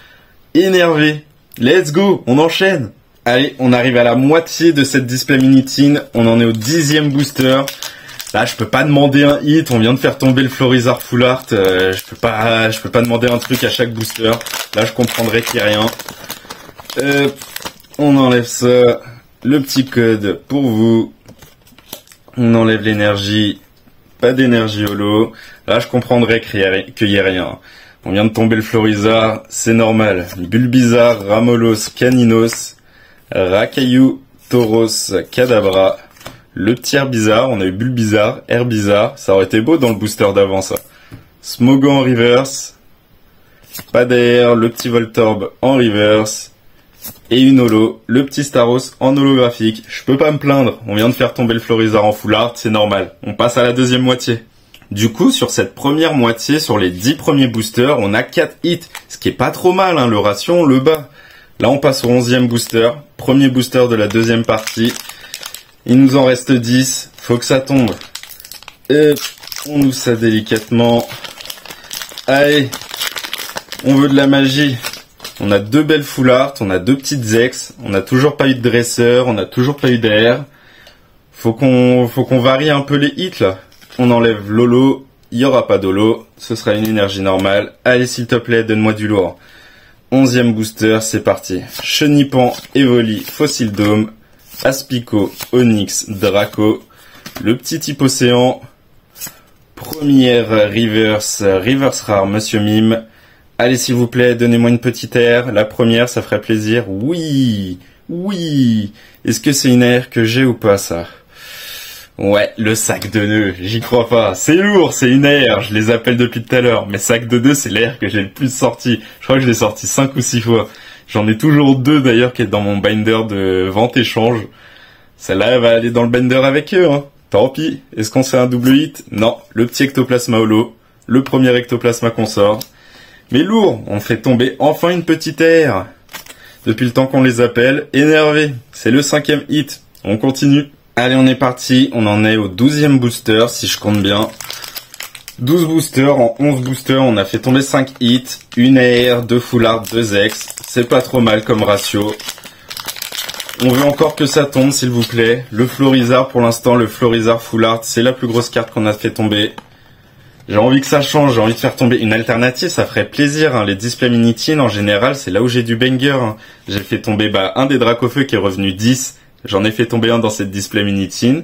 Énervé. Let's go, on enchaîne. Allez, on arrive à la moitié de cette display minitine. On en est au 10e booster. Là, je peux pas demander un hit. On vient de faire tomber le Florizard Full Art. Je peux pas demander un truc à chaque booster. Là, je comprendrais qu'il n'y a rien. On enlève ça. Le petit code pour vous. On enlève l'énergie. Pas d'énergie holo. Là, je comprendrais qu'il y ait rien. On vient de tomber le Florizard, c'est normal. Bulbizarre, Ramolos, Caninos, Rakayu, Tauros, Kadabra. Le petit Herbizarre, on a eu Bulbizarre, Herbizarre. Ça aurait été beau dans le booster d'avant, ça. Smogon en reverse. Pas d'air, le petit Voltorb en reverse. Et une holo, le petit Staros en holographique. Je peux pas me plaindre, on vient de faire tomber le Florizard en full art, c'est normal. On passe à la deuxième moitié. Du coup, sur cette première moitié, sur les 10 premiers boosters, on a 4 hits. Ce qui est pas trop mal, hein, le ratio, on le bat. Là, on passe au 11e booster. Premier booster de la deuxième partie. Il nous en reste 10. Faut que ça tombe. Et on ouvre ça délicatement. Allez. On veut de la magie. On a 2 belles full art. On a 2 petites ex. On n'a toujours pas eu de dresseur. On n'a toujours pas eu d'air. Faut qu'on varie un peu les hits, là. On enlève l'holo, il n'y aura pas d'holo, ce sera une énergie normale. Allez s'il te plaît, donne-moi du lourd. 11e booster, c'est parti. Chenipan, Evoli, Fossil Dome, Aspico, Onix, Draco, le petit type océan. Première reverse rare, Monsieur Mime. Allez s'il vous plaît, donnez-moi une petite air. La première, ça ferait plaisir. Oui. Est-ce que c'est une air que j'ai ou pas, ça? Ouais, le sac de nœuds, j'y crois pas. C'est lourd, c'est une air, je les appelle depuis tout à l'heure. Mais sac de nœuds, c'est l'air que j'ai le plus sorti. Je crois que je l'ai sorti 5 ou 6 fois. J'en ai toujours 2 d'ailleurs qui est dans mon binder de vente-échange. Celle-là, elle va aller dans le binder avec eux, hein. Tant pis. Est-ce qu'on fait un double hit? Non, le petit ectoplasma holo. Le premier ectoplasma qu'on sort. Mais lourd, on fait tomber enfin une petite air. depuis le temps qu'on les appelle. Énervé, c'est le 5e hit. On continue. Allez, on est parti. On en est au 12e booster, si je compte bien. 12 boosters, en 11 boosters, on a fait tomber 5 hits. Une AR, 2 full art, 2 X. C'est pas trop mal comme ratio. On veut encore que ça tombe, s'il vous plaît. Le Florizard, pour l'instant, le Florizard full art, c'est la plus grosse carte qu'on a fait tomber. J'ai envie que ça change, j'ai envie de faire tomber une alternative, ça ferait plaisir. Hein. Les displays Minitin, en général, c'est là où j'ai du banger. Hein. J'ai fait tomber un des Dracofeu qui est revenu 10. J'en ai fait tomber un dans cette display Minitin.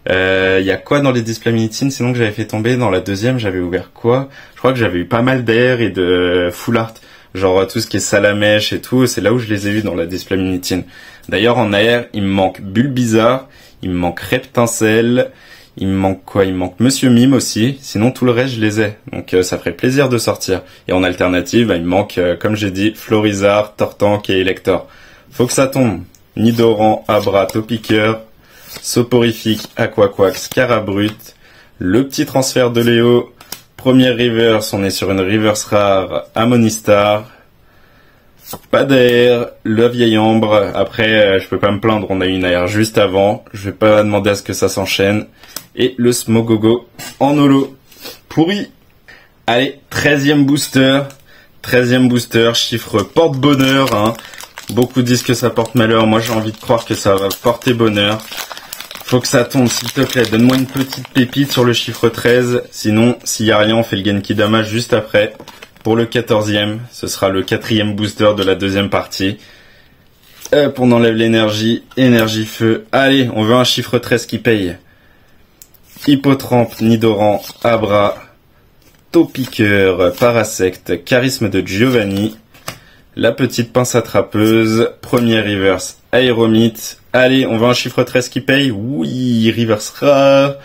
Y a quoi dans les displays Minitin sinon que j'avais fait tomber? Dans la deuxième, j'avais ouvert quoi? Je crois que j'avais eu pas mal d'air et de full art. Genre tout ce qui est Salamèche et tout, c'est là où je les ai eu dans la display Minitin. D'ailleurs, en AR, il me manque Bulbizarre, il me manque Reptincelle. Il me manque quoi? Il me manque Monsieur Mime aussi. Sinon, tout le reste, je les ai. Donc, ça ferait plaisir de sortir. Et en alternative, il me manque, comme j'ai dit, Florizard, Tortank et Elector. Faut que ça tombe. Nidoran, Abra, Topiqueur, Soporifique, Aquaquax, Scarabrute. Le petit transfert de Léo. Première reverse, on est sur une reverse rare. Amonistar. Pas d'air, la vieille ambre. Après, je peux pas me plaindre, on a eu une AR juste avant. Je vais pas demander à ce que ça s'enchaîne. Et le Smogogo en holo. Pourri. Allez, 13e booster. 13e booster, chiffre porte-bonheur. Hein. Beaucoup disent que ça porte malheur. Moi, j'ai envie de croire que ça va porter bonheur. Faut que ça tombe, s'il te plaît. Donne-moi une petite pépite sur le chiffre 13. Sinon, s'il y a rien, on fait le Genki Dama juste après. Pour le 14e, ce sera le 4e booster de la deuxième partie. Hop, on enlève l'énergie. Énergie feu. Allez, on veut un chiffre 13 qui paye. Hippotrampe, Nidoran, Abra, Topiqueur, Parasect, Charisme de Giovanni, la petite pince attrapeuse, première reverse, Aéromite. Allez, on veut un chiffre 13 qui paye. Oui, reverse rare.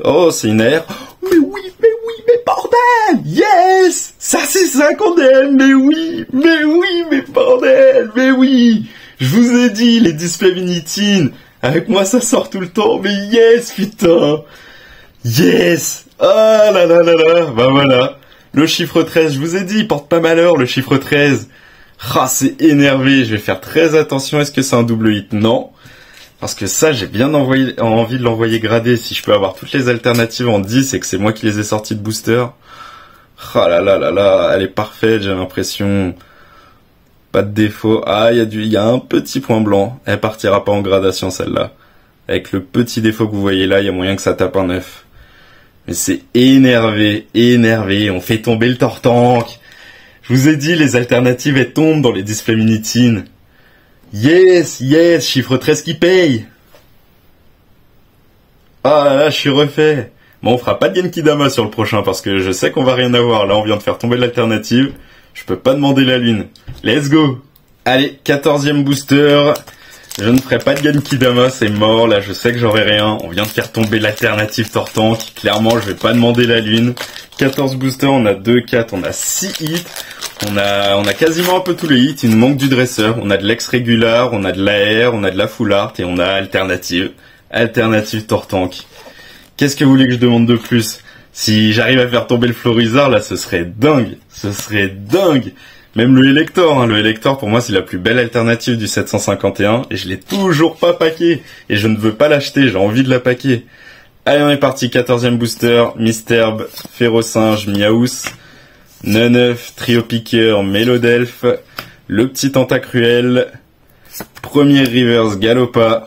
Oh, c'est une air. Mais oui, mais bordel! Yes! Ça c'est ça qu'on aime, mais oui, mais bordel, mais oui! Je vous ai dit, les displays Minitin, avec moi ça sort tout le temps, mais yes, putain! Yes! Ah là là là là! Bah voilà. Le chiffre 13, je vous ai dit, il porte pas malheur, le chiffre 13. Ah, c'est énervé, je vais faire très attention, est-ce que c'est un double hit? Non. Parce que ça, j'ai bien envie de l'envoyer gradé. Si je peux avoir toutes les alternatives en 10 et que c'est moi qui les ai sorties de booster. Ah là là là là, elle est parfaite, j'ai l'impression. Pas de défaut. Ah, il y a un petit point blanc. Elle partira pas en gradation, celle-là. Avec le petit défaut que vous voyez là, il y a moyen que ça tape un 9. Mais c'est énervé, énervé. On fait tomber le Tortank. Je vous ai dit, les alternatives, elles tombent dans les displays Minitin. Yes, yes, chiffre 13 qui paye. Ah là là, je suis refait. Bon, on fera pas de Genki Dama sur le prochain parce que je sais qu'on va rien avoir. Là, on vient de faire tomber l'alternative. Je peux pas demander la lune. Let's go. Allez, 14e booster. Je ne ferai pas de Genki Dama, c'est mort. Là, je sais que j'aurai rien. On vient de faire tomber l'alternative Tortank. Clairement, je vais pas demander la lune. 14 boosters, on a 2, 4, on a 6 hits. On a quasiment un peu tous les hits. Il nous manque du dresseur. On a de l'ex régular, on a de l'AR, on a de la full art et on a alternative. Alternative Tortank. Qu'est-ce que vous voulez que je demande de plus? Si j'arrive à faire tomber le Florizard, là, ce serait dingue. Ce serait dingue. Même le Elector, hein. Le Elector, pour moi, c'est la plus belle alternative du 751. Et je l'ai toujours pas packé. Et je ne veux pas l'acheter, j'ai envie de la packer. Allez, on est parti. 14e booster. Misterbe, Férocinge, Miaous, Neneuf, Triopiqueur, Mélodelphe, le petit Tentacruel, premier reverse Galopa.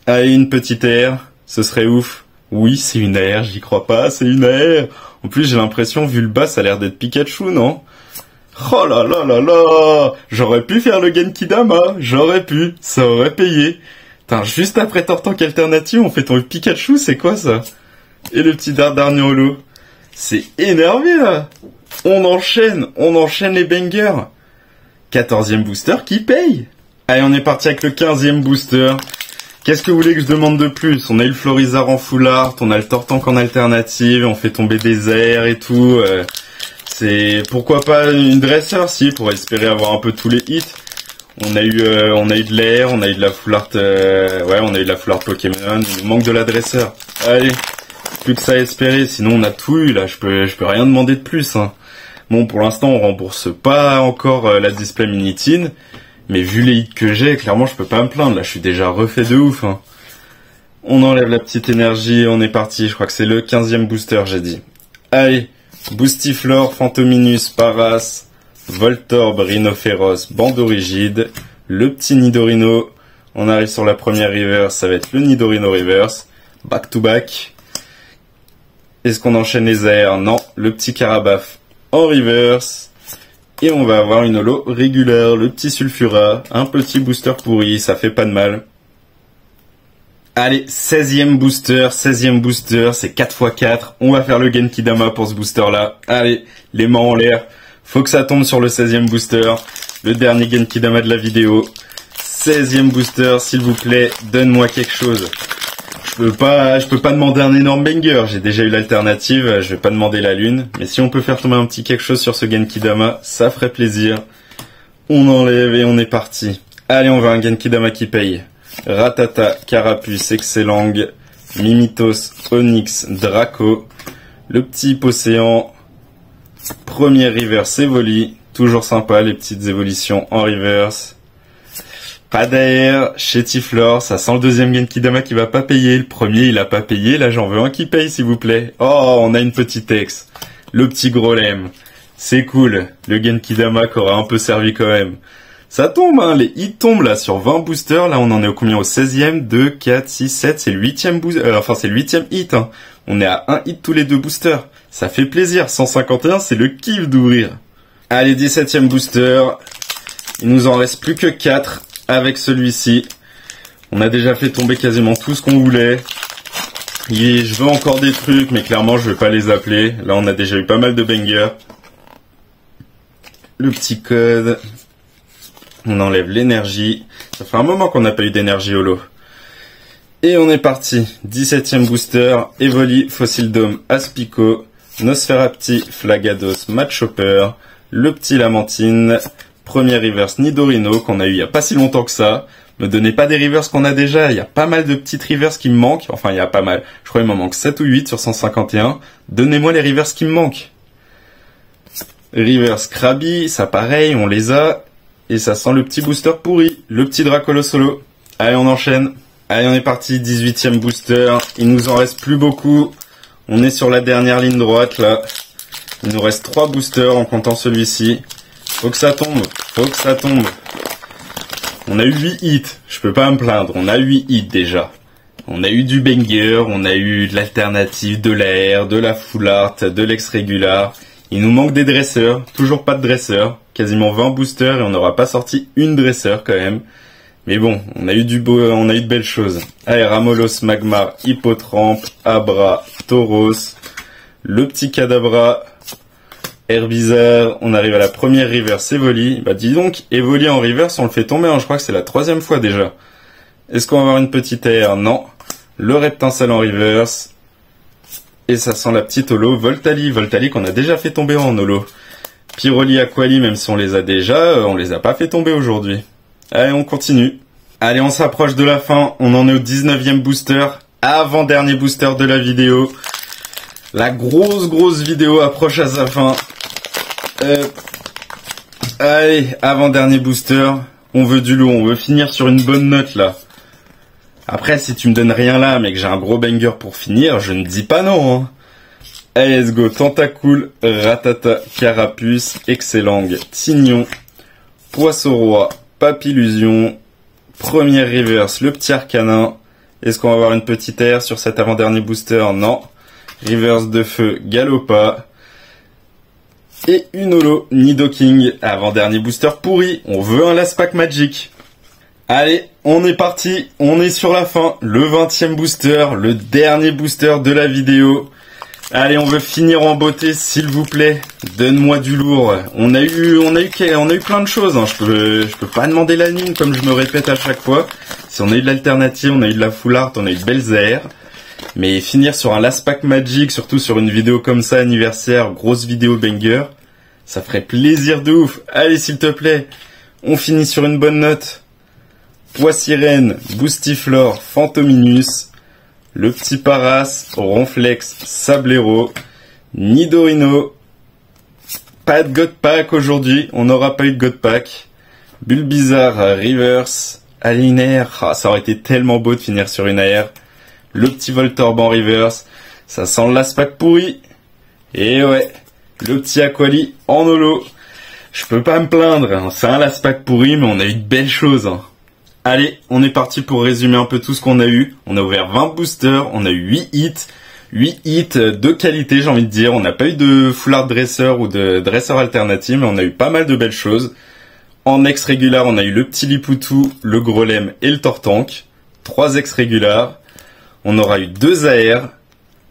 Allez, une petite air. Ce serait ouf. Oui, c'est une air, j'y crois pas, c'est une air. En plus, j'ai l'impression, vu le bas, ça a l'air d'être Pikachu, non? Oh là là là là! J'aurais pu faire le Genki Dama, j'aurais pu, ça aurait payé. Putain, juste après Tortank alternative, on fait tomber Pikachu, c'est quoi ça? Et le petit Dardarnian holo. C'est énervé là! On enchaîne les bangers. 14e booster qui paye. Allez, on est parti avec le 15e booster. Qu'est-ce que vous voulez que je demande de plus? On a eu le Florizard en full art, on a le Tortank en alternative, on fait tomber des airs et tout. C'est pourquoi pas une dresseur si, pour espérer avoir un peu tous les hits. On a eu de l'air, on a eu de la full art, ouais, on a eu de la full art Pokémon. Il nous manque de la dresseur. Allez, plus que ça à espérer. Sinon on a tout eu là. Je peux rien demander de plus. Hein. Bon, pour l'instant on rembourse pas encore la display Minitin. Mais vu les hits que j'ai, clairement, je peux pas me plaindre. Là, je suis déjà refait de ouf. Hein. On enlève la petite énergie, on est parti. Je crois que c'est le 15e booster, j'ai dit. Allez, Boostiflore, Phantominus, Paras, Voltorb, Rhinophéros, Bandorigide, le petit Nidorino. On arrive sur la première reverse, ça va être le Nidorino reverse. Back to back. Est-ce qu'on enchaîne les airs? Non, le petit Carabaf en reverse. Et on va avoir une holo régulière, le petit Sulfura, un petit booster pourri, ça fait pas de mal. Allez, 16e booster, c'est 4x4. On va faire le Genkidama pour ce booster-là. Allez, les mains en l'air. Faut que ça tombe sur le 16e booster. Le dernier Genkidama de la vidéo. 16e booster, s'il vous plaît, donne-moi quelque chose. Je peux pas demander un énorme banger. J'ai déjà eu l'alternative, je vais pas demander la lune. Mais si on peut faire tomber un petit quelque chose sur ce Genkidama, ça ferait plaisir. On enlève et on est parti. Allez, on veut un Genkidama qui paye. Rattata, Carapuce, Excellang, Mimitos, Onyx, Draco, le petit Hypocéan, premier reverse Evoli, toujours sympa les petites évolutions en reverse. Pas d'air, Chétiflore, ça sent le deuxième Genkidama qui va pas payer, le premier il a pas payé, là j'en veux un qui paye s'il vous plaît. Oh, on a une petite ex, le petit Grolem, c'est cool, le Genkidama qui aura un peu servi quand même. Ça tombe, hein, les hits tombent là sur 20 boosters, là on en est au combien? Au 16e, 2, 4, 6, 7, c'est le 8e booster, c'est le 8e hit, hein. On est à un hit tous les deux boosters. Ça fait plaisir, 151 c'est le kiff d'ouvrir. Allez, 17e booster, il nous en reste plus que 4 avec celui-ci. On a déjà fait tomber quasiment tout ce qu'on voulait. Et je veux encore des trucs, mais clairement je vais pas les appeler. Là on a déjà eu pas mal de bangers. Le petit code... On enlève l'énergie. Ça fait un moment qu'on n'a pas eu d'énergie holo. Et on est parti. 17e booster. Evoli, Fossil Dome, Aspico, Nosferapti, Flagados, Matchopper, le petit Lamantine, premier reverse Nidorino qu'on a eu il n'y a pas si longtemps que ça. Me donnez pas des reverses qu'on a déjà. Il y a pas mal de petites reverses qui me manquent. Enfin, il y a pas mal. Je crois qu'il m'en manque 7 ou 8 sur 151. Donnez-moi les reverses qui me manquent. Reverse Krabi, ça pareil, on les a. Et ça sent le petit booster pourri, le petit Dracolo solo. Allez, on enchaîne. Allez, on est parti, 18e booster. Il nous en reste plus beaucoup. On est sur la dernière ligne droite, là. Il nous reste 3 boosters en comptant celui-ci. Faut que ça tombe, faut que ça tombe. On a eu 8 hits, je peux pas me plaindre. On a 8 hits déjà. On a eu du banger, on a eu de l'alternative, de la R, de la full art, de l'ex-régular. Il nous manque des dresseurs, toujours pas de dresseurs, quasiment 20 boosters et on n'aura pas sorti une dresseur quand même. Mais bon, on a eu de belles choses. Allez, Ramolos, Magmar, Hippotrampe, Abra, Tauros, le petit Kadabra, Herbizarre, on arrive à la première reverse Evoli. Bah dis donc, Evoli en reverse, on le fait tomber, hein. Je crois que c'est la 3e fois déjà. Est-ce qu'on va avoir une petite AR? Non. Le Reptincelle en reverse. Et ça sent la petite holo Voltali qu'on a déjà fait tomber en holo. Pyroli, Aquali, même si on les a déjà, on les a pas fait tomber aujourd'hui. Allez, on continue. Allez, on s'approche de la fin. On en est au 19e booster. Avant-dernier booster de la vidéo. La grosse vidéo approche à sa fin. Allez, avant-dernier booster. On veut du lourd. On veut finir sur une bonne note, là. Après, si tu me donnes rien là, mais que j'ai un gros banger pour finir, je ne dis pas non, hein. Allez, let's go. Tentacool, Ratata, Carapuce, Excellang, Tignon, Poisson-Roi, Papillusion, première reverse, le petit Arcanin. Est-ce qu'on va avoir une petite air sur cet avant-dernier booster? Non. Reverse de feu, Galopa. Et une holo, Nidoking, avant-dernier booster pourri. On veut un Last Pack Magic. Allez, on est parti, on est sur la fin, le 20e booster, le dernier booster de la vidéo. Allez, on veut finir en beauté, s'il vous plaît. Donne-moi du lourd. On a eu plein de choses, hein. Je peux pas demander la ligne comme je me répète à chaque fois. Si on a eu de l'alternative, on a eu de la full art, on a eu de belles AR. Mais finir sur un Last Pack Magic, surtout sur une vidéo comme ça, anniversaire, grosse vidéo banger, ça ferait plaisir de ouf. Allez, s'il te plaît, on finit sur une bonne note. Poissirène, Boostiflore, Phantominus, le petit Paras, Ronflex, Sablero, Nidorino. Pas de God Pack aujourd'hui, on n'aura pas eu de God Pack. Bulbizarre Reverse, Alinaire, ça aurait été tellement beau de finir sur une AR. Le petit Voltorb en Reverse, ça sent l'Aspac pourri. Et ouais, le petit Aquali en holo. Je peux pas me plaindre, hein. C'est un Laspac pourri, mais on a eu de belles choses. Hein. Allez, on est parti pour résumer un peu tout ce qu'on a eu. On a ouvert 20 boosters, on a eu 8 hits. 8 hits de qualité, j'ai envie de dire. On n'a pas eu de foulard dresseur ou de dresseur alternatif, mais on a eu pas mal de belles choses. En ex régular, on a eu le petit Lipoutou, le Grolem et le Tortank. 3 ex régulars. On aura eu 2 AR.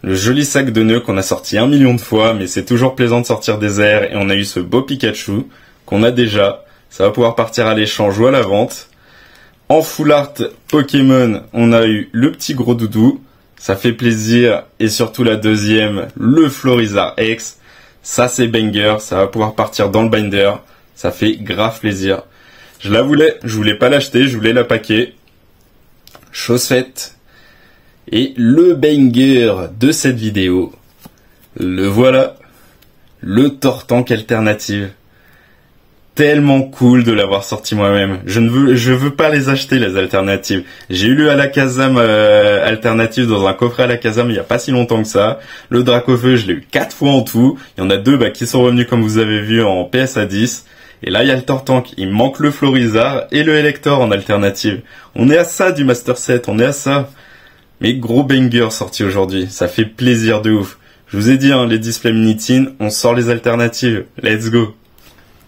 Le joli sac de nœuds qu'on a sorti 1 million de fois, mais c'est toujours plaisant de sortir des AR. Et on a eu ce beau Pikachu qu'on a déjà. Ça va pouvoir partir à l'échange ou à la vente. En full art Pokémon, on a eu le petit gros doudou. Ça fait plaisir. Et surtout la deuxième, le Florizard X. Ça c'est banger. Ça va pouvoir partir dans le binder. Ça fait grave plaisir. Je voulais pas l'acheter, je voulais la paquer. Chose faite. Et le banger de cette vidéo, le voilà, le Tortank alternative. Tellement cool de l'avoir sorti moi-même. Je veux pas les acheter les alternatives. J'ai eu le Alakazam alternative dans un coffret Alakazam il y a pas si longtemps que ça. Le Dracofeu, je l'ai eu 4 fois en tout. Il y en a 2 qui sont revenus comme vous avez vu en PSA 10. Et là, il y a le Tortank. Il manque le Florizard et le Elector en alternative. On est à ça du Master Set, on est à ça. Mais gros banger sorti aujourd'hui, ça fait plaisir de ouf. Je vous ai dit, hein, les displays Minitin, on sort les alternatives. Let's go.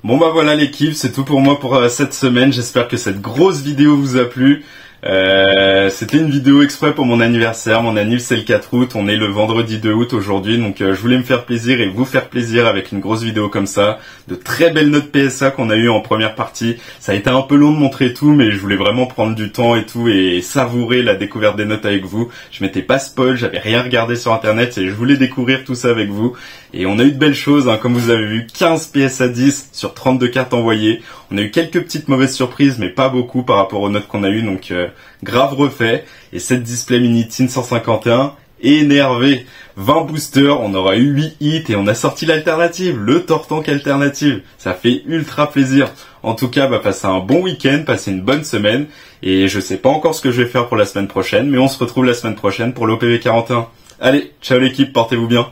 Bon bah voilà l'équipe, c'est tout pour moi pour cette semaine. J'espère que cette grosse vidéo vous a plu. C'était une vidéo exprès pour mon anniversaire. Mon anniversaire c'est le 4 août, on est le vendredi 2 août aujourd'hui. Donc je voulais me faire plaisir et vous faire plaisir avec une grosse vidéo comme ça. De très belles notes PSA qu'on a eu en première partie. Ça a été un peu long de montrer tout, mais je voulais vraiment prendre du temps et tout et savourer la découverte des notes avec vous. Je m'étais pas spoil, j'avais rien regardé sur internet et je voulais découvrir tout ça avec vous. Et on a eu de belles choses, hein, comme vous avez vu, 15 PSA 10 sur 32 cartes envoyées. On a eu quelques petites mauvaises surprises, mais pas beaucoup par rapport aux notes qu'on a eues, donc grave refait. Et cette display Minitin 151, énervé. 20 boosters, on aura eu 8 hits et on a sorti l'alternative, le Tortank alternative. Ça fait ultra plaisir. En tout cas, passez un bon week-end, passez une bonne semaine. Et je sais pas encore ce que je vais faire pour la semaine prochaine, mais on se retrouve la semaine prochaine pour l'OPV 41. Allez, ciao l'équipe, portez-vous bien.